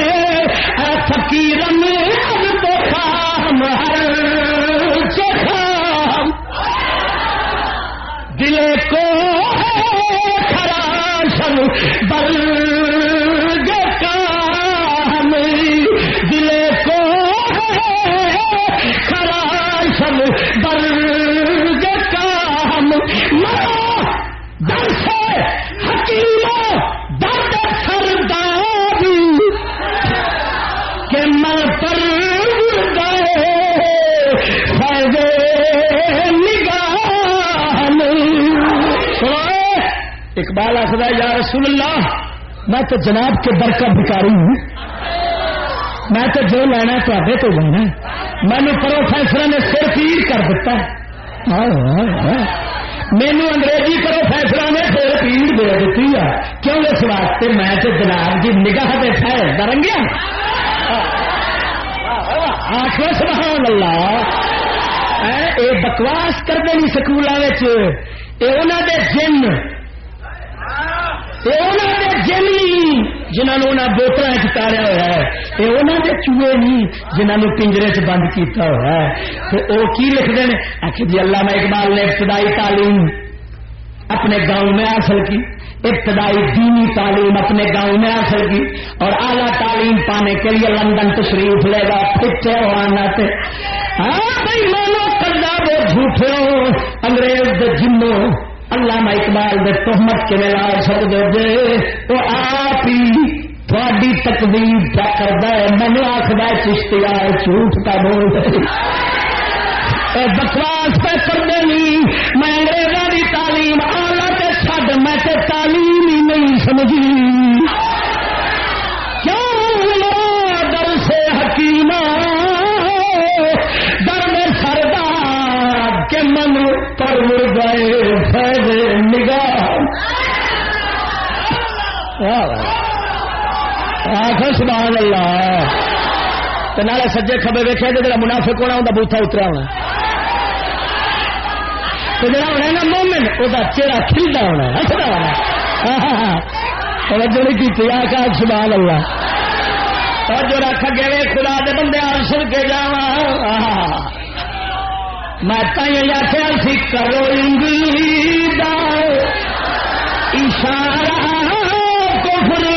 فقیرم اب تو خام ہر چخام دل کو خراشم برگ کام دل کو خراشم برگ کام مرا در سے حکیموں درد سرداری کہ میں پر گئے فیض نگاہ اقبال آخر یا رسول اللہ میں تو جناب کے در کا بھکاری ہوں میں تو جو لینا تے تو لینا میں نے پروفیسر نے سر پیڑ کر دیتا مینو انگریزی پروفیسر نے سر پیڑ دے دیتی ہے کیوں اس واسطے میں تو جناب کی نگاہ دے ٹھہر درنگیا آخر سبحان اللہ اے بکواس کرتے نہیں سکولوں انہوں دے جن نہیں جنہوں نے بوتل چتاریا ہوا ہے یہ انہوں نے چوہے نہیں جنہوں پنجرے چ بند کیتا ہوا ہے وہ کی لکھتے ہیں آخر جی علامہ اقبال نے ابتدائی تعلیم اپنے گاؤں میں حاصل کی ابتدائی دینی تعلیم اپنے گاؤں میں حاصل کی اور اعلیٰ تعلیم پانے کے لیے لندن تشریف لے گا پھر آنا تھے ہاں بھائی مانو کرنا وہ علامہ اقبال دے تہمت کے لا سکتے جے وہ آپ ہی تھوڑی تقدیر کیا کرتا ہے مینو آخر چشتیا جھوٹ کا بول بکواس پہ کرتے نہیں میں انگریزوں کی تعلیم آنا تے چھڈ میں تے تعلیم ہی نہیں سمجھی کیوں در سے حکیمہ در میں سردار کے من پر مر گئے فیض نگاہ آخر سبحان اللہ تو نالے سجے کھبے ویکھے تو جڑا منافق ہونا انہاں بوتھا اتریا ہونا تو جڑا ہونا نا مومن وہ چہرہ کھلتا ہونا ہسدا ہونا توجہ نہیں کی آخر سبحان اللہ اور جو رکھ گئے خدا دے بندے سن کے جاوا میں تائیں آخیا سی کرو انگلیدا اشارہ کفر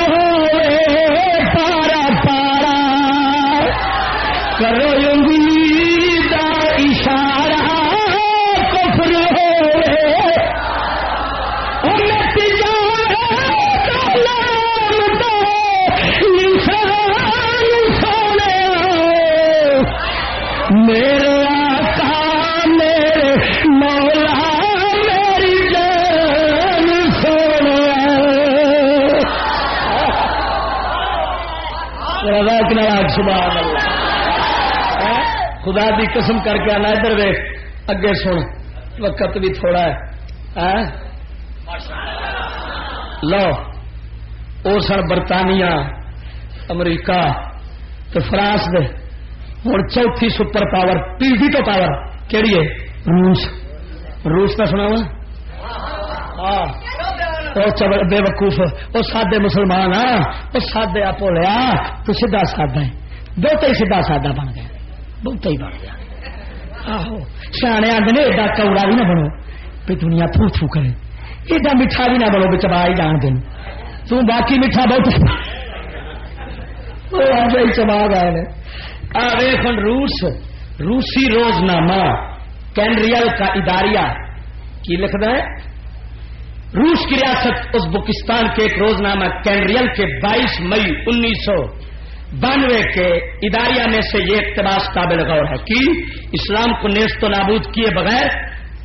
کرو انگلیدا اشارہ کفر ہوئے امت جان دو انسان سونے میرے آقا میرے مولا میری جان سونے سبحان اللہ خدا دی قسم کر کے آنا ادھر ویخ اگے سن وقت بھی تھوڑا ہے لو اور سن برطانیہ امریکہ تو فرانس دے ہوں چوتھی سپر پاور ٹی تو پاور کہڑی ہے روس کا سنا ہاں بے وقوف وہ سادے مسلمان وہ سادے پولیا تو سیدھا سادہ ہے بہت ہی سیدھا سادہ بن گیا بہت ہی بن گیا آہو سیانے آدھے ایڈا کوڑا بھی نہ بنو بھی دنیا تھو تھو کرے ایڈا میٹھا بھی نہ بنو بھی چبا ہی جان دین تو باقی میٹھا بہت چبا گئے روسی روزنامہ کینریل کا اداریہ کی لکھتا ہے روس کی ریاست ازبکستان کے ایک روزنامہ کینریل کے 22 مئی 1992 کے اداریہ میں سے یہ اقتباس قابل غور ہے کہ اسلام کو نیست و نابود کیے بغیر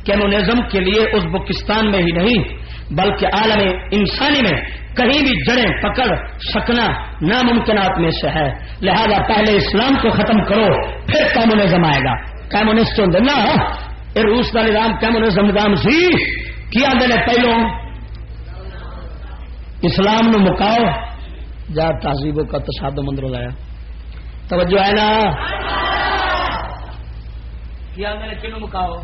کمیونزم کے لیے ازبکستان میں ہی نہیں بلکہ عالم انسانی میں کہیں بھی جڑیں پکڑ سکنا ناممکنات میں سے ہے لہذا پہلے اسلام کو ختم کرو پھر کمیونزم آئے گا کمیونسٹ نا روس کا نظام کمیونزم نظام سی کیا میں نے پہلو اسلام نو مکاؤ جا تہذیبوں کا تصادم اندروں لایا توجہ ہے نا کیا میں نے کنو مکاؤ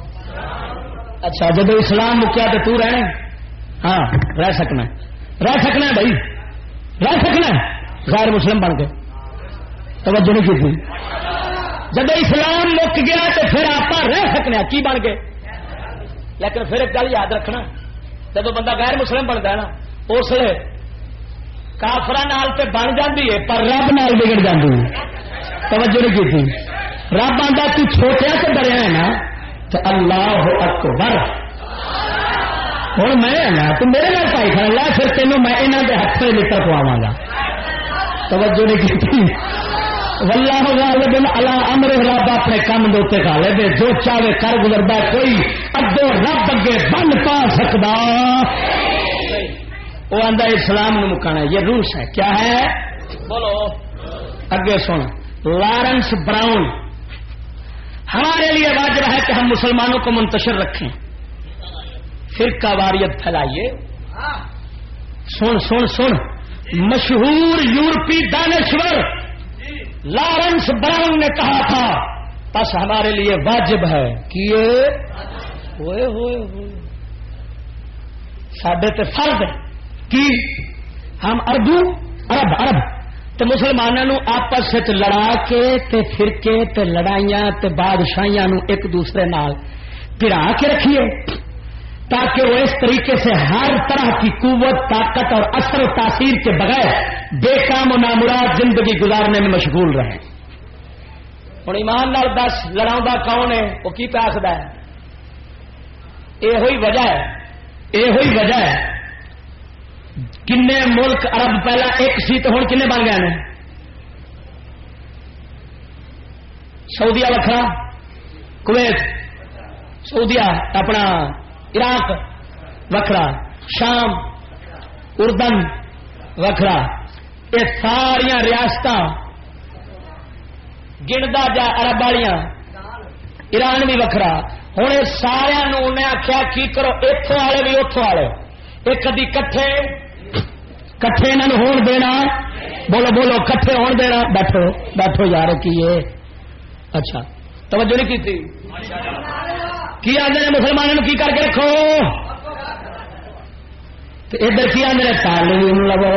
اچھا جب اسلام مکیا تو رہنا ہاں رہ سکنا بھائی رہ سکنا غیر مسلم بن کے توجہ نہیں کی تھی جب اسلام مک گیا تو پھر آپ رہ سکنے کی بن کے لیکن پھر ایک گل یاد رکھنا جب بندہ غیر مسلم بنتا ہے نا اس لیے کافر تے بن جاتی ہے پر رب نال بگڑ جاتی ہے توجہ نہیں کی تھی رب آتا تو چھوٹیا سے ڈریا ہے نا تو اللہ اکبر ہوں میں نا تو میرے نال پائی کھڑا لا پھر تینوں میں یہاں کے ہاتھ سے لٹر پواواں گا توجہ نہیں کی تھی واللہ غالب علی امرہ رب اپنے کام دوتے غالب ہے جو چاہے کر گزردا کوئی اگوں رب اگے بن پا سکدا وہ آندا اسلام نو مکانا یہ روس ہے کیا ہے بولو اگے سن لارنس براؤن ہمارے لیے واجب ہے کہ ہم مسلمانوں کو منتشر رکھیں فرقہ واریت پھیلائیے سن سن سن مشہور یورپی دانشور لارنس براؤن نے کہا تھا بس ہمارے لیے واجب ہے کہ ہوئے ساڈے تے فرض ہے کہ ہم عرب تے مسلمانوں آپس لڑا کے تے فرقے تے لڑائیاں تے بادشاہیاں نو ایک دوسرے نال پھرا کے رکھیے تاکہ وہ اس طریقے سے ہر طرح کی قوت طاقت اور اثر و تاثیر کے بغیر بے کام و نامراد زندگی گزارنے میں مشغول رہے ہوں ایمان نال دس لڑاؤں کون ہے وہ کی پیاسد ہے یہ ہوئی وجہ ہے یہ ہوئی وجہ ہے کنے ملک عرب پہلا ایک سی تو ہوں کنے بن گئے ہیں سعودیہ وکھرا کویت سعودیہ اپنا عراق وکھرا شام اردن وکھرا یہ ساریا ریاست گندا جا عرب والیاں ایران بھی وکھرا ہوں یہ سارا انہیں آخیا کی کرو اتوں والے بھی اتوں والے ایک کدی کٹھے کٹھے انہوں ہون دینا بولو بولو کٹھے ہون دینا بیٹھو بیٹھو یار کی اچھا توجہ نہیں کی آدھے مسلمانوں کی کر کے رکھو ادھر کی آدھے تعلیم لو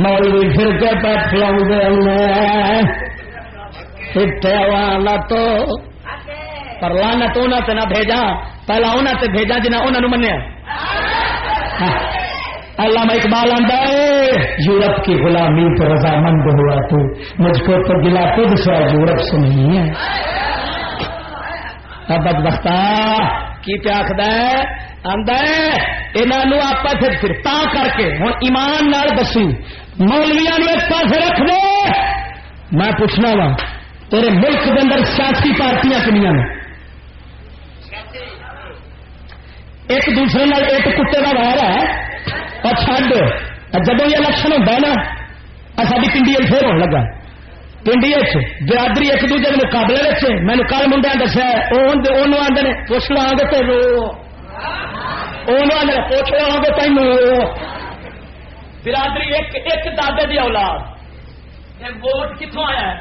مولوی پھر کے پیٹ لاؤ تو پر لانا تو انہوں نہ بھیجا پہلا انہوں تے بھیجا جنہیں انہوں نے منیا علامہ اقبال آتا ہے یورپ کی غلامی پر رضامند ہوا تو مجھ کو تو گلا خود سے یورپ سے نہیں ہے بدبختہ کی پیا آخد انہوں آپس پھر تا کر کے ہوں ایمان نال دسی مولویاں ایک پاس رکھ دے میں پوچھنا وا تیرے ملک کے اندر سیاسی پارٹیاں کنیاں نے ایک دوسرے نال ایک کتے کا وار ہے اور چڈ جب یہ الیکشن ہوتا ہے نا ساری پنڈی پھر ہونے لگا پنڈی برادری ایک دوسرے کے مقابلے میں کل منڈیا دسیا آدھے پوچھ لو گے تینوں پوچھ لو گے تینوں برادری ایک دادے کی اولاد ووٹ کتوں آیا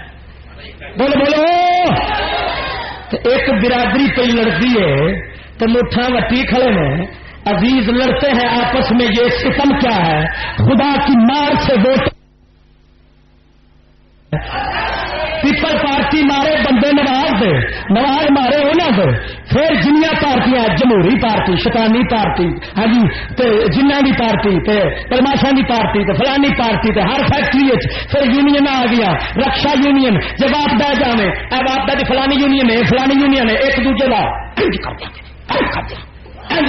بولو بولو ایک برادری پہ لڑتی ہے تو مٹھا وٹی کھڑے میں عزیز لڑتے ہیں آپس میں یہ ستم کیا ہے خدا کی مار سے ووٹ پیپل پارٹی مارے بندے نواز دے نواز مارے انہوں دے پھر جنیا پارٹیاں جمہوری پارٹی شیطانی پارٹی ہاں جی جنہ کی پارٹی پرماشا کی پارٹی فلانی پارٹی ہر فیکٹری پھر یونین آ گیا رکشا یونین جب آپ بہ جانے اب آپ کی فلانی یونین ہے فلانی یونین ہے ایک دوسرے کا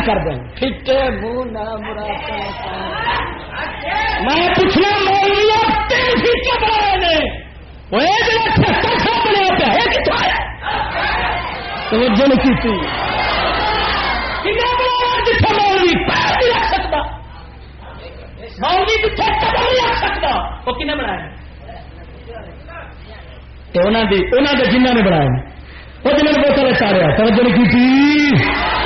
کر دیں پھٹے منہ نہ میں پوچھنا مولوی تین فیچر بنائے نے توجہ نہیں کی مولوی پیر نہیں رکھ سکتا مولوی جتنے قدم نہیں رکھ سکتا وہ کنے بنایا انہوں نے جنہوں نے بنایا وہ جنہوں نے بوتل چاڑیا توجہ نہیں کی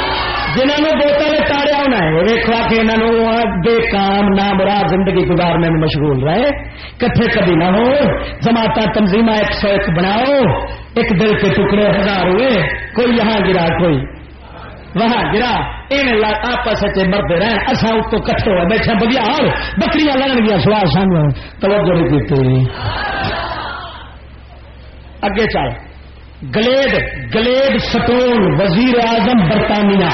جنہوں نے بوتل تاڑیا ہونا ہے ویکھا کہ انہوں بے کام نہ مراد زندگی گزارنے میں مشغول رہے کٹھے کبھی نہ ہو جماعت تنظیمہ 101 بناؤ ایک دل کے ٹکڑے 1000 ہوئے کوئی یہاں گرا کوئی وہاں گرا ان آپس مرتے رہے اصا اس کو کٹھے ہوئے بیٹھے بدیا اور بکریاں لڑن گیا سوال سانگ توجہ نہیں کی اگے چل گلیڈ سٹون وزیر اعظم برطانیہ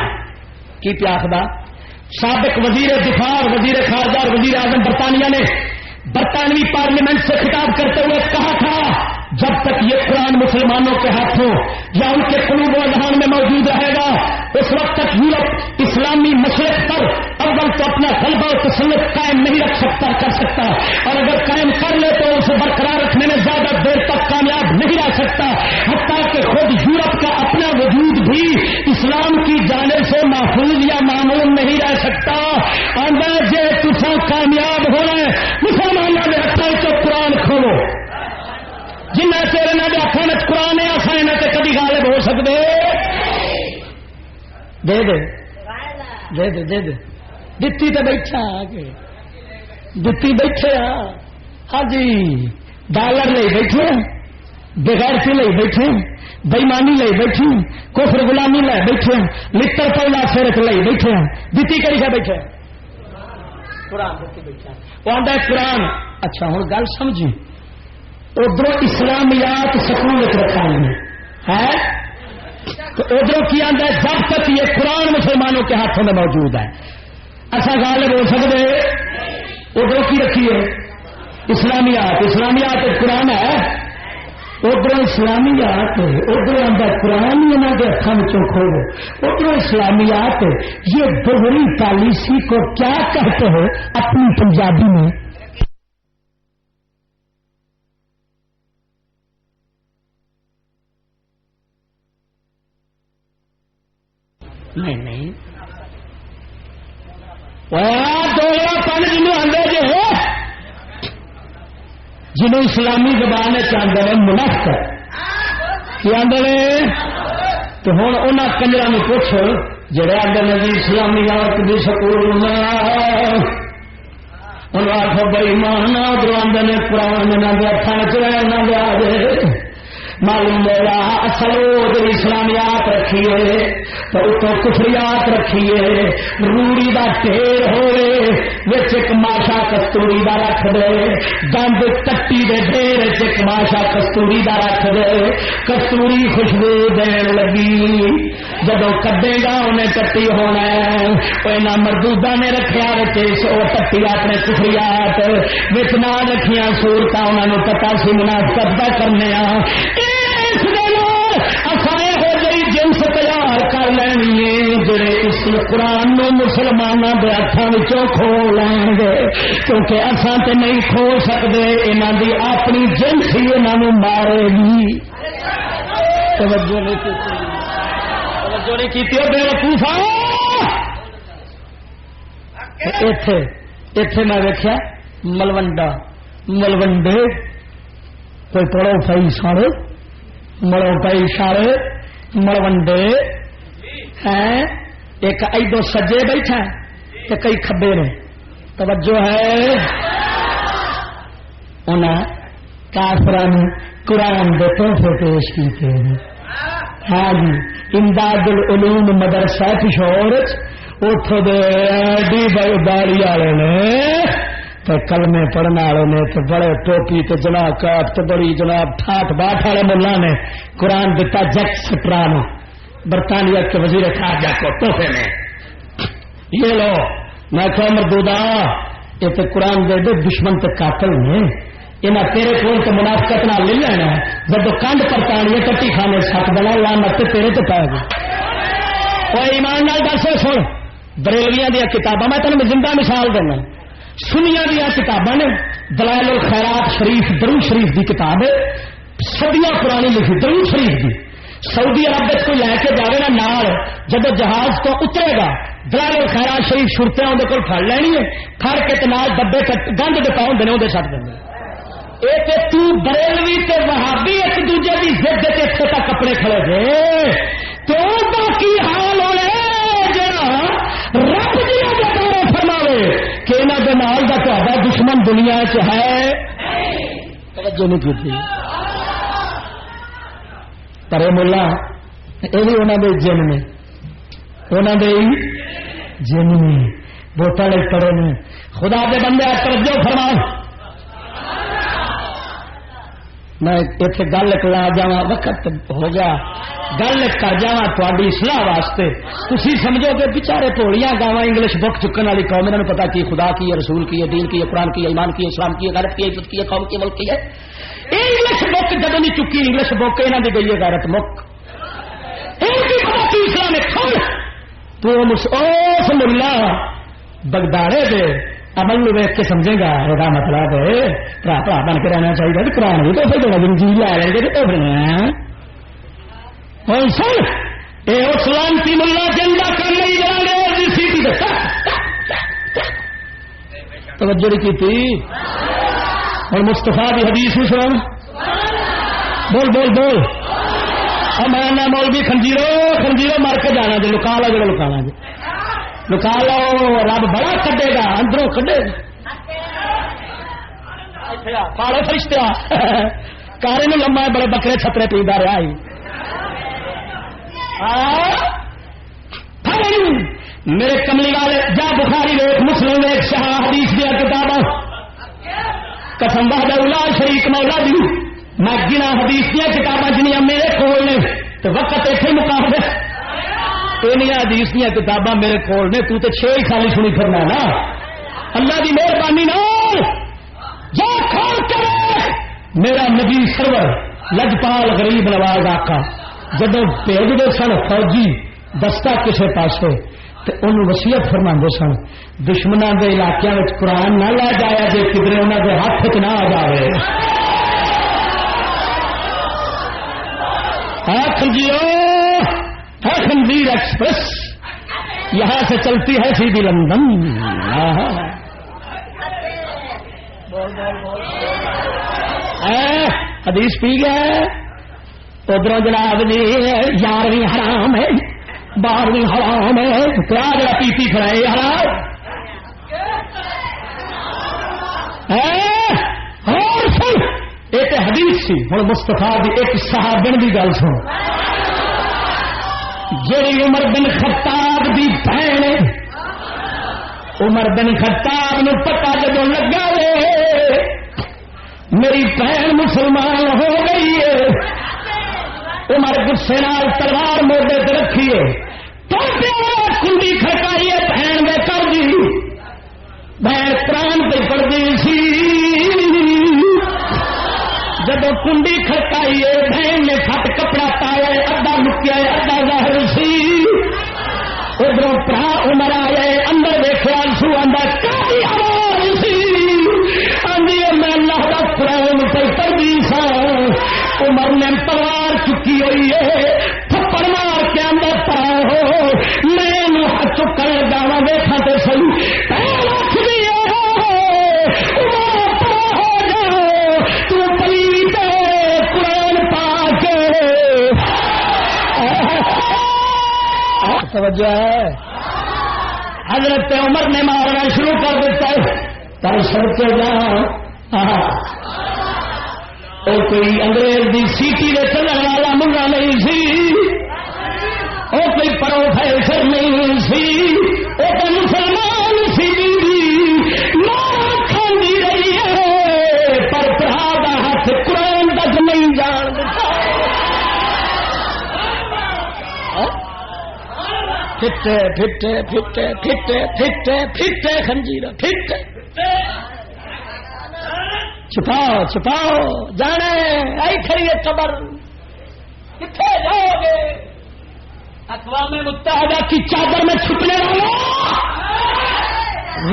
کی پیاخدہ سابق وزیر دفاع وزیر خارجہ اور وزیر اعظم برطانیہ نے برطانوی پارلیمنٹ سے خطاب کرتے ہوئے کہا تھا جب تک یہ قرآن مسلمانوں کے ہاتھوں یا ان کے قلوب و اذہان میں موجود رہے گا اس وقت تک یورپ اسلامی مشرق پر اول تو اپنا غلبہ و تسلط قائم نہیں کر سکتا اور اگر قائم کر لے تو اسے برقرار رکھنے میں زیادہ دیر تک کامیاب نہیں رہ سکتا حتیٰ کہ خود یورپ کا اپنا وجود بھی اسلام کی جانب سے محفوظ یا معمول نہیں رہ سکتا اندازے تسا کامیاب ہو رہے مسلمانوں نے رکھا تو قرآن کھولو جنہیں چیر نہ ہاتھوں میں قرآن ہے آسان نہ کبھی غالب ہو سکتے دے دے دے دے دے دے دتی تو بیٹھا دتی بیٹھے ہاں جی ڈالر لے بیٹھے بغیرتی لے بیٹھے بےمانی لے بیٹھے کفر غلامی لے بیٹھے لتر پہلا سرک لے بیٹھے دتی کری سے بیٹھے قرآن دتی بیٹھا وہ آتا ہے قرآن اچھا ہوں گل سمجھی ادھر اسلامیات سکول رکھا ہے تو ادھر کی آتا ہے جب تک یہ قرآن مسلمانوں کے ہاتھوں میں موجود ہے ایسا غالب ہو سکتے ادھر کی رکھیے اسلامیات قرآن ہے ادھر اسلامیات ادھر آتا قرآن ہی انہوں کے ہاتھوں کھولو ادھر اسلامیات یہ دوہری پالیسی کو کیا کہتے ہو اپنی پنجابی میں؟ نہیں جنہوں اسلامی زبان چاہتے ہیں منافقت کی آدھے تو ہوں انہوں کنجروں میں پوچھ جڑے آدھے نے جی اسلامی عورت بھی سکول انہوں آخو بھائی مان ادھر آدھے نے قرآن انہوں کے ہاتھوں چ آ جائے معلوم ہوا اصل ادھر اسلامیات رکھیے تو اتوں کفریات رکھیے روڑی دا ڈھیر ہوئے وچ ایک ماشا کستوری دا رکھ دے گند کٹی دے ڈھیر ایک ماشا کستوری دا رکھ دے کستوری خوشبو دین لگی جدو کڈے گا انہیں کٹی ہونا ہے مردودا نے رکھیا وہ کٹی اپنے کفریات وچ نہ رکھیاں سورت انہوں نے پتا سی منافقت دا کرنے جنس تیار کر لینی ہے جڑے اس قرآن نو مسلمانوں کے ہاتھوں کھول لیں گے کیونکہ اصل تو نہیں کھول سکتے انہوں کی اپنی جنس ہی انہوں مارے گی. توجہ نہیں کی بے وقوفا اتے میں ویکیا ملوڈے کوئی پڑو پائی سارے مڑو پائی سارے ملوڈے ہیں ایک ادو سجے بیٹھا تو کئی کھبے نے. توجہ ہے انہیں کافران قرآن کے تحفے پیش کیتے ہیں. ہاں جی امداد العلوم مدرسہ پشور اتوں دے داڑی والے نے تو کلمے پڑھنے والے نے تو بڑے ٹوپی تو جناب کاٹ تو بڑی جناب ٹھاٹ باٹ والے ملا نے قرآن دیتا جیک سٹرانو برطانیہ کے وزیر خارجہ کو تحفے میں یہ لو. میں کہ مردودا یہ تو قرآن دے دشمن تے قاتل نے انہیں تیرے کول تو منافقت نہ لے لینا جب کنڈ پرتانی کٹی کھانے سٹ دینا لانت تیرے تو پائے گا. کوئی ایمان نال دس سن بریلویاں دیا کتاباں میں تینوں زندہ مثال دینا. سنیاں دیا کتاباں نے دلائل الخیرات شریف درود شریف دی کتاب ہے صدیاں پرانی لکھی درود شریف دی. سعودی عرب کو لے کے جائے نا نال جب جہاز تو اترے گا دلائل الخیرات شریف شرطیں اندر کو پھڑ لینی ہے پھڑ کے نال ڈبے گند ڈپا ہوں وہ سٹ دیں. ایک تو بریلوی تے وہابی ایک دوجے کی ضد کے اتنے تک کپڑے کھڑے تھے تو باقی حال ہونے جا رب جی بارے فرماوے کہ انہوں کے نال کا تا دشمن دنیا چ ہے. توجہ نہیں کی پر ملا یہ بھی انہوں نے جن نے انہوں نے جن نے بوتل پڑے نے. خدا کے بندے توجہ فرماؤ. میں اتنے گل لا جا وقت ہو گیا گل کر جا تاری سلاح واسطے تھی سمجھو گے بچارے پوڑیاں گاواں انگلش بک چکن والی قوم انہوں نے پتا کی خدا کی ہے رسول کی ہے دین کی ہے قرآن کی ہے ایمان کی ہے اسلام کی ہے غیرت کی ہے عزت کی ہے قوم کی ملک کی ہے. انگلش بک جب نہیں چکی انگلش بک یہاں کی گئی ہے غیرت مک تو ملا بگداڑے دے عمل نو ویخ کے سمجھے گا یہ مطلب برا برا بن کے رہنا چاہیے قرآن بھی تو جی لے لیں گے تو سلامتی ملا جنگا کر نہیں جائیں گے توجہ نہیں کی اور مستفا کی حدیث بھی سن بول بول بول میں مولوی خنجیرو خنجیرو مار کے جانا جی لکا لو جا لکانا جی لکا لو رب بڑا کڈے گا اندروں کڈے گا پاڑے فرشتے کارے میں لما بڑے بکرے چھترے پیدا رہا میرے کملی والے جا بخاری ویخ مسلم ویخ شاہ حدیث دیا کتاباں قسم وحدہ لا شریک مولا دی میں گنا حدیث دیا کتاباں جنیاں میرے کول نے تو وقت اتنے مقام ہے حدیث دیا کتاباں میرے کول نے تو 6 سال سنی پھرنا نا اللہ کی مہربانی نال جا کھول کے میرا نبی سرور لجپال غریب نواز آقا جدو بھیجتے سن فوجی دستہ کسی پاسے تو انہوں وصیت فرماندے سن دشمنوں کے علاقوں میں قرآن نہ لے جایا جے کدھر انہوں کے ہاتھ چ نہ آ جائے. خنزیر ایکسپریس یہاں سے چلتی ہے سیدھی لندن. حدیث پی گیا ادھر جناب جی 11ویں حرام ہے 12ویں حرام ہے کیا جا پیتی کھڑائے حرام. اور سن ایک حدیث سی ہوں مستفا دی ایک صحابن دی گل سن جی عمر بن خطاب دی بہن عمر بن خطاب نے پتا جدو لگا میری بہن مسلمان ہو گئی ہے عمر غصے نال تلوار موڈے تے رکھی ہے کنڈی کھڑکائی ہے بہن میں کر دی بہن قرآن پہ پڑھتی سی جب کنڈی کھڑکائی ہے بہن نے پھٹ کپڑا پایا ادھا مکیا ادھا ظاہر سی ادھر پرا عمر آئے اندر دیکھا سو اندر کئی آواز سی آدھی میں اللہ کا قرآن پہ پڑھتی سا عمر نے تلوار چکی ہوئی ہے تھپڑ مار کے اندر پڑا ہو میں چکر لگا دیکھا تو صحیح توجہ ہے. حضرت عمر نے مارنا شروع کر دیتا ہے پر سڑ کے جا کوئی انگریز دی سیٹی دے چلن والا منگا نہیں سی وہ کوئی پروفیسر نہیں سی وہ تو مسلمان سی کھاندی رہی ہے پر پرا دا ہاتھ قرآن تک نہیں جان دیتا. پھٹے پھٹے پھٹے پھٹے پھٹے پھٹے خنجیر پھٹے چھپاؤ چھپاؤ جانے آئی کھڑی ہے قبر کتنے جاؤ گے اقوام متحدہ کی چادر میں چھپنے والوں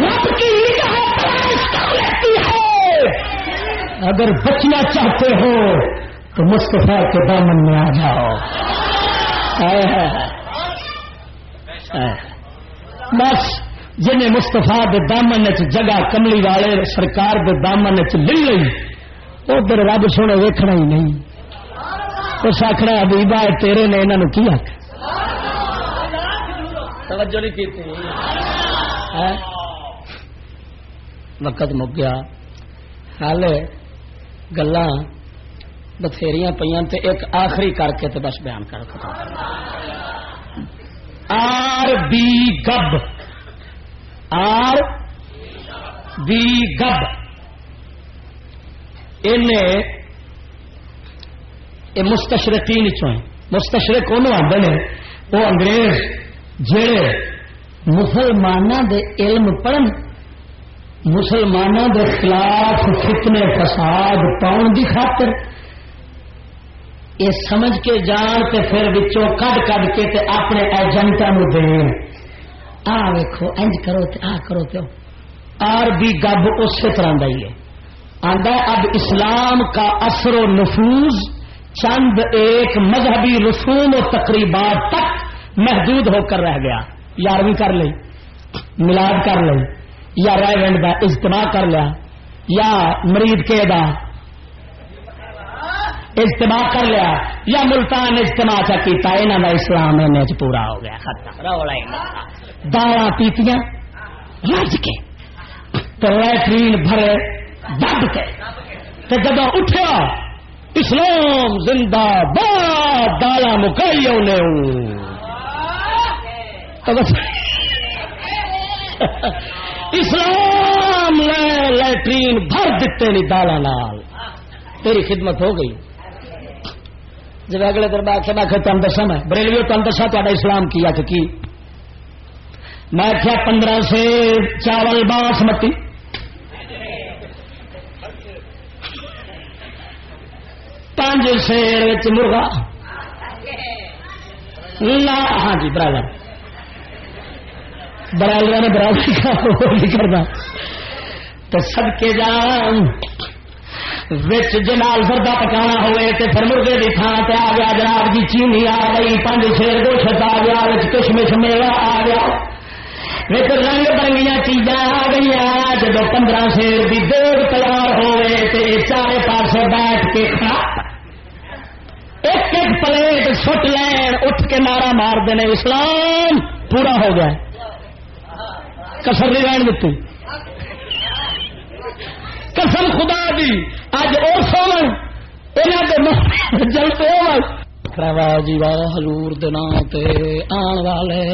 رب کی لیتی ہے. اگر بچنا چاہتے ہو تو مصطفیٰ کے دامن میں آ جاؤ. بس جنہیں مستفا دے دامن چ جگہ کملی والے سرکار دے دامن چ لے لئی ادھر رب سونے ویکھنا ہی نہیں. اس آخنا حبیبا تیرے نے انہوں کی آخ توجہ نہیں کی وقت مک گیا. حال گلا بتھیریاں پہ ایک آخری کر کے تو بس بیان کر آر بی گب آر بی گب یہ مستشرقین چویں مستشرق انہوں آتے ہیں وہ انگریز جڑے مسلمانوں دے علم پڑھن مسلمانوں دے خلاف فتنے فساد پاؤن دی خاطر یہ سمجھ کے جان تے پھر بچوں کڈ کڈ کے تے اپنے ایجنٹوں دین آ ویکھو انج کرو تے آ کرو تے آر بھی گب اسی طرح دا ہی ہے. آندا اب اسلام کا اثر و نفوذ چند ایک مذہبی رسوم و تقریبات تک محدود ہو کر رہ گیا. 11ویں کر لی میلاد کر لی یا ریونڈ دا اجتماع کر لیا یا مرید کے دا اجتماع کر لیا یا ملتان اجتماع کیتا انہاں دا اسلام نے پورا ہو گیا ختم. رولا ہی داواں پیتیاں رج کے تو لیٹرین بھرے دب کے تو جب اٹھیا اسلام زندہ باد دالا مکائیوں نے اسلام نے لیٹرین بھر دیتے نہیں دالا نال تیری خدمت ہو گئی. جب اگلے دربار سے میں تم دسا میں بریلوی تم دسا تا اسلام کیا تو کی میں کیا 15 سے چاول باسمتی 5 شیر مرغا لا ہاں جی برادر برادر نے برادری کا نہیں کرنا تو سب کے جان وچ جنال زردہ پکانا ہوئے تو پھر مرغے کی تھان تے آ گیا جناب جی چینی آ گئی 5 شیر گوشت آ گیا کشمش میوہ آ گیا وچ رنگ برنگیاں چیزاں آ گئی جب 15 شیر کی دیگ تیار ہوئے تو چارے پاسے بیٹھ کے کھا ایک ایک پلیٹ سٹ لین اٹھ کے نعرہ مار دینے اسلام پورا ہو گیا کسر نہیں رہن دیتی قسم خدا دی اج اور سومن انہاں دے جلتے ہو کروا جی واہ حضور دے نام تے آن والے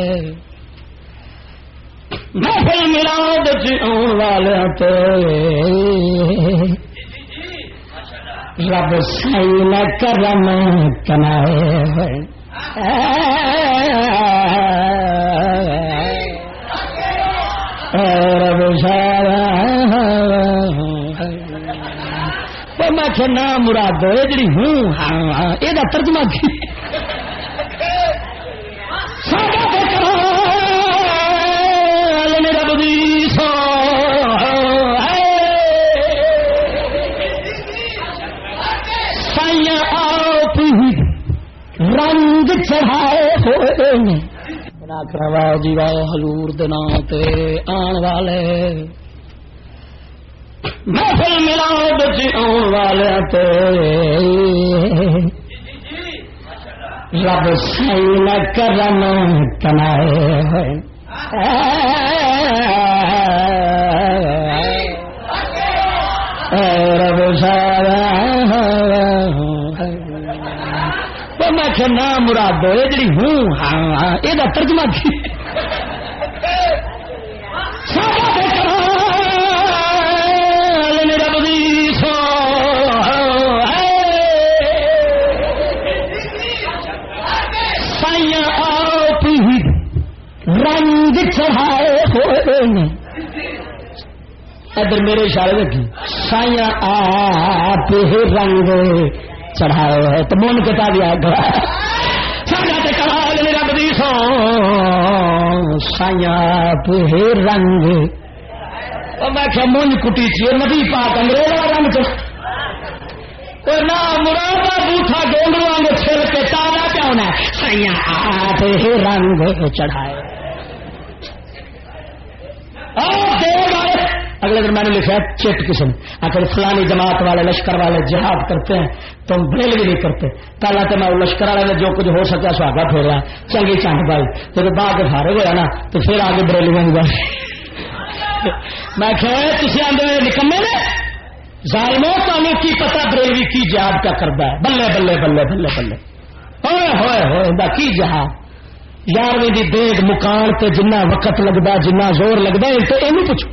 محفل میلاد وچ آن والے تے رب سائل کرم کنائے رب سارا میں نام مراد جڑی ہوں ہاں یہ ترجمہ کی رب دی سائیاں آپ رنگ چڑھائے ہوئے بنا کروا جی واہ حضور دے نام تے آن والے محفل میلاد وچ آن والے تے رب سائل کرم کنائے رب سارا میں نام مراد جڑی ہوں ہاں یہ ترجمہ کی رنگ چڑھائے ہوئے ادھر میرے اشارے لگی سائیاں آپ رنگ چڑھائے ہوئے تو من کتا دیا گیا رب دی سو سائیاں آپ رنگ میں کیا مونج کٹی چیئے نبی پاک انگریز رنگ نہ مرادہ بوٹا ڈونڈ وانگ چھل کے تازہ کیا ہونا ہے سائیاں آپ رنگ چڑھائے اگلے دن میں نے لکھا چٹ قسم اگر فلانی جماعت والے لشکر والے جہاد کرتے ہیں تو ہم بریلوی نہیں کرتے پہلا تو میں لشکر والے نے جو کچھ ہو سکا سہاگا پھیرا چنگی چنڈ پائی جب بعد فارغ ہوا نا تو پھر آگے بریلوی کی بات میں تھی آدھے نکمے نے ظالموں تمہیں کی پتا بریلوی کی جہاد کیا کرتا ہے بلے بلے بلے بلے بلے ہوئے ہوئے ہوئے کی جہاد 11ویں دی دیگ مکان تے جنہ وقت لگتا جنہ زور لگتا ہے تو یہ پوچھو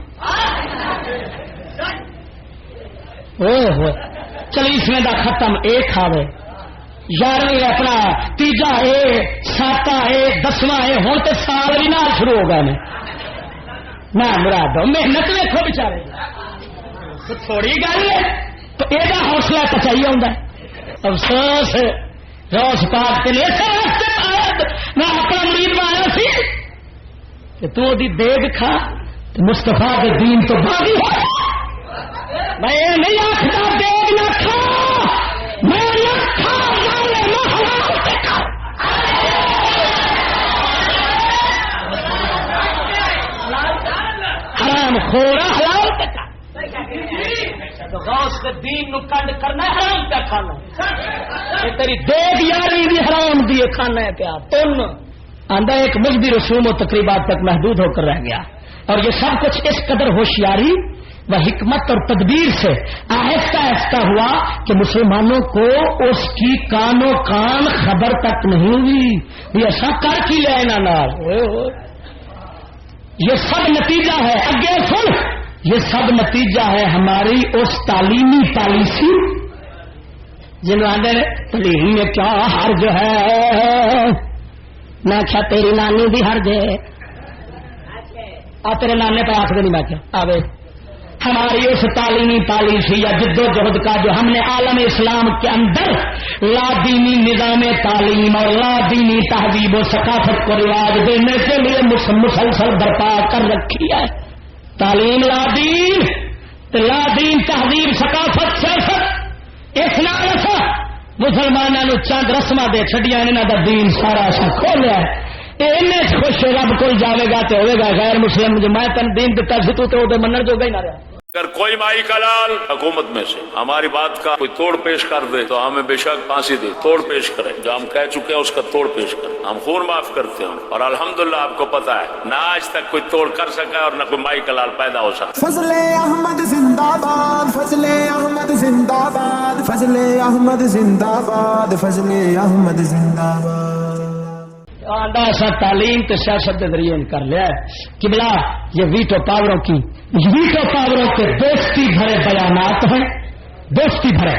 چلیسویں دا ختم ایک کھاوے 11ویں اپنا تیجا ہے 7واں ہے 10واں ہے ہوں تو سال بھی نہ شروع ہو گئے نہ مراد محنت ویکھو بچارے تھوڑی گل ہے تو یہ حوصلہ پچائی آتا افسوس روس پاک کے لیے میں اپنا مرید آیا سی کہ تو دی دیگ کھا مستفا کے دین تو باغی ہو میں یہ نہیں آخر دیگ نہ کھا میں حرام خورا حلال تک غوث کے دین نو کنڈ کرنا حرام پہ کھانا یہ تیری دیگ یاری بھی حرام دی کھانا ہے پیا تم آندہ ایک مجبی رسوم و تقریبات تک محدود ہو کر رہ گیا اور یہ سب کچھ اس قدر ہوشیاری و حکمت اور تدبیر سے آہستہ آہستہ ہوا کہ مسلمانوں کو اس کی کانوں کان خبر تک نہیں ہوئی یہ ایسا کر کی لے نال یہ سب نتیجہ ہے اگے سن یہ سب نتیجہ ہے ہماری اس تعلیمی پالیسی جنہوں آدھے تعلیم میں کیا حرج ہے میں کیا تیری نانی بھی حرج ہے آ تیرے نانے پہ آخر نہیں میں کیا آوے ہماری اس تعلیمی پالیسی یا جد و جہد کا جو ہم نے عالم اسلام کے اندر لا دینی نظام تعلیم اور لا دینی تہذیب و ثقافت کو رواج دینے کے لیے مسلسل برپا کر رکھی ہے. تعلیم لا دین تہذیب ثقافت سیاست اس نال ایسا مسلمانوں چند رسما دے چھڈیاں انہاں دا دین سارا ایسا کھولیا ہے. خوش رب کو جاوے گا تو ہوئے گا غیر مسلم جو میں تن دین دیتا سی تو وہ منن جو گئی نہ رہا. اگر کوئی مائی کلال حکومت میں سے ہماری بات کا کوئی توڑ پیش کر دے تو ہمیں بے شک پھانسی دے، توڑ پیش کرے. جو ہم کہہ چکے ہیں اس کا توڑ پیش کریں. ہم خون معاف کرتے ہیں اور الحمدللہ آپ کو پتا ہے نہ آج تک کوئی توڑ کر سکا اور نہ کوئی مائی کلال پیدا ہو سکا. فضل احمد زندہ باد، فضل احمد زندہ باد، فضل احمد زندہ باد، فضل احمد زندہ باد. ایسا تعلیم کے سیاست کے ذریعے کر لیا ہے کہ بلا یہ ویٹو پاوروں کے دوستی بھرے بیانات ہیں، دوستی بھرے،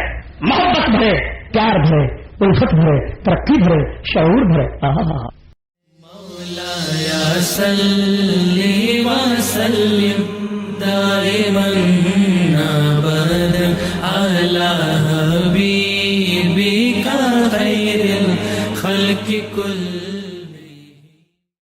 محبت بھرے، پیار بھرے، الفت بھرے، ترقی بھرے، شعور بھرے. مولایا صلی وسلم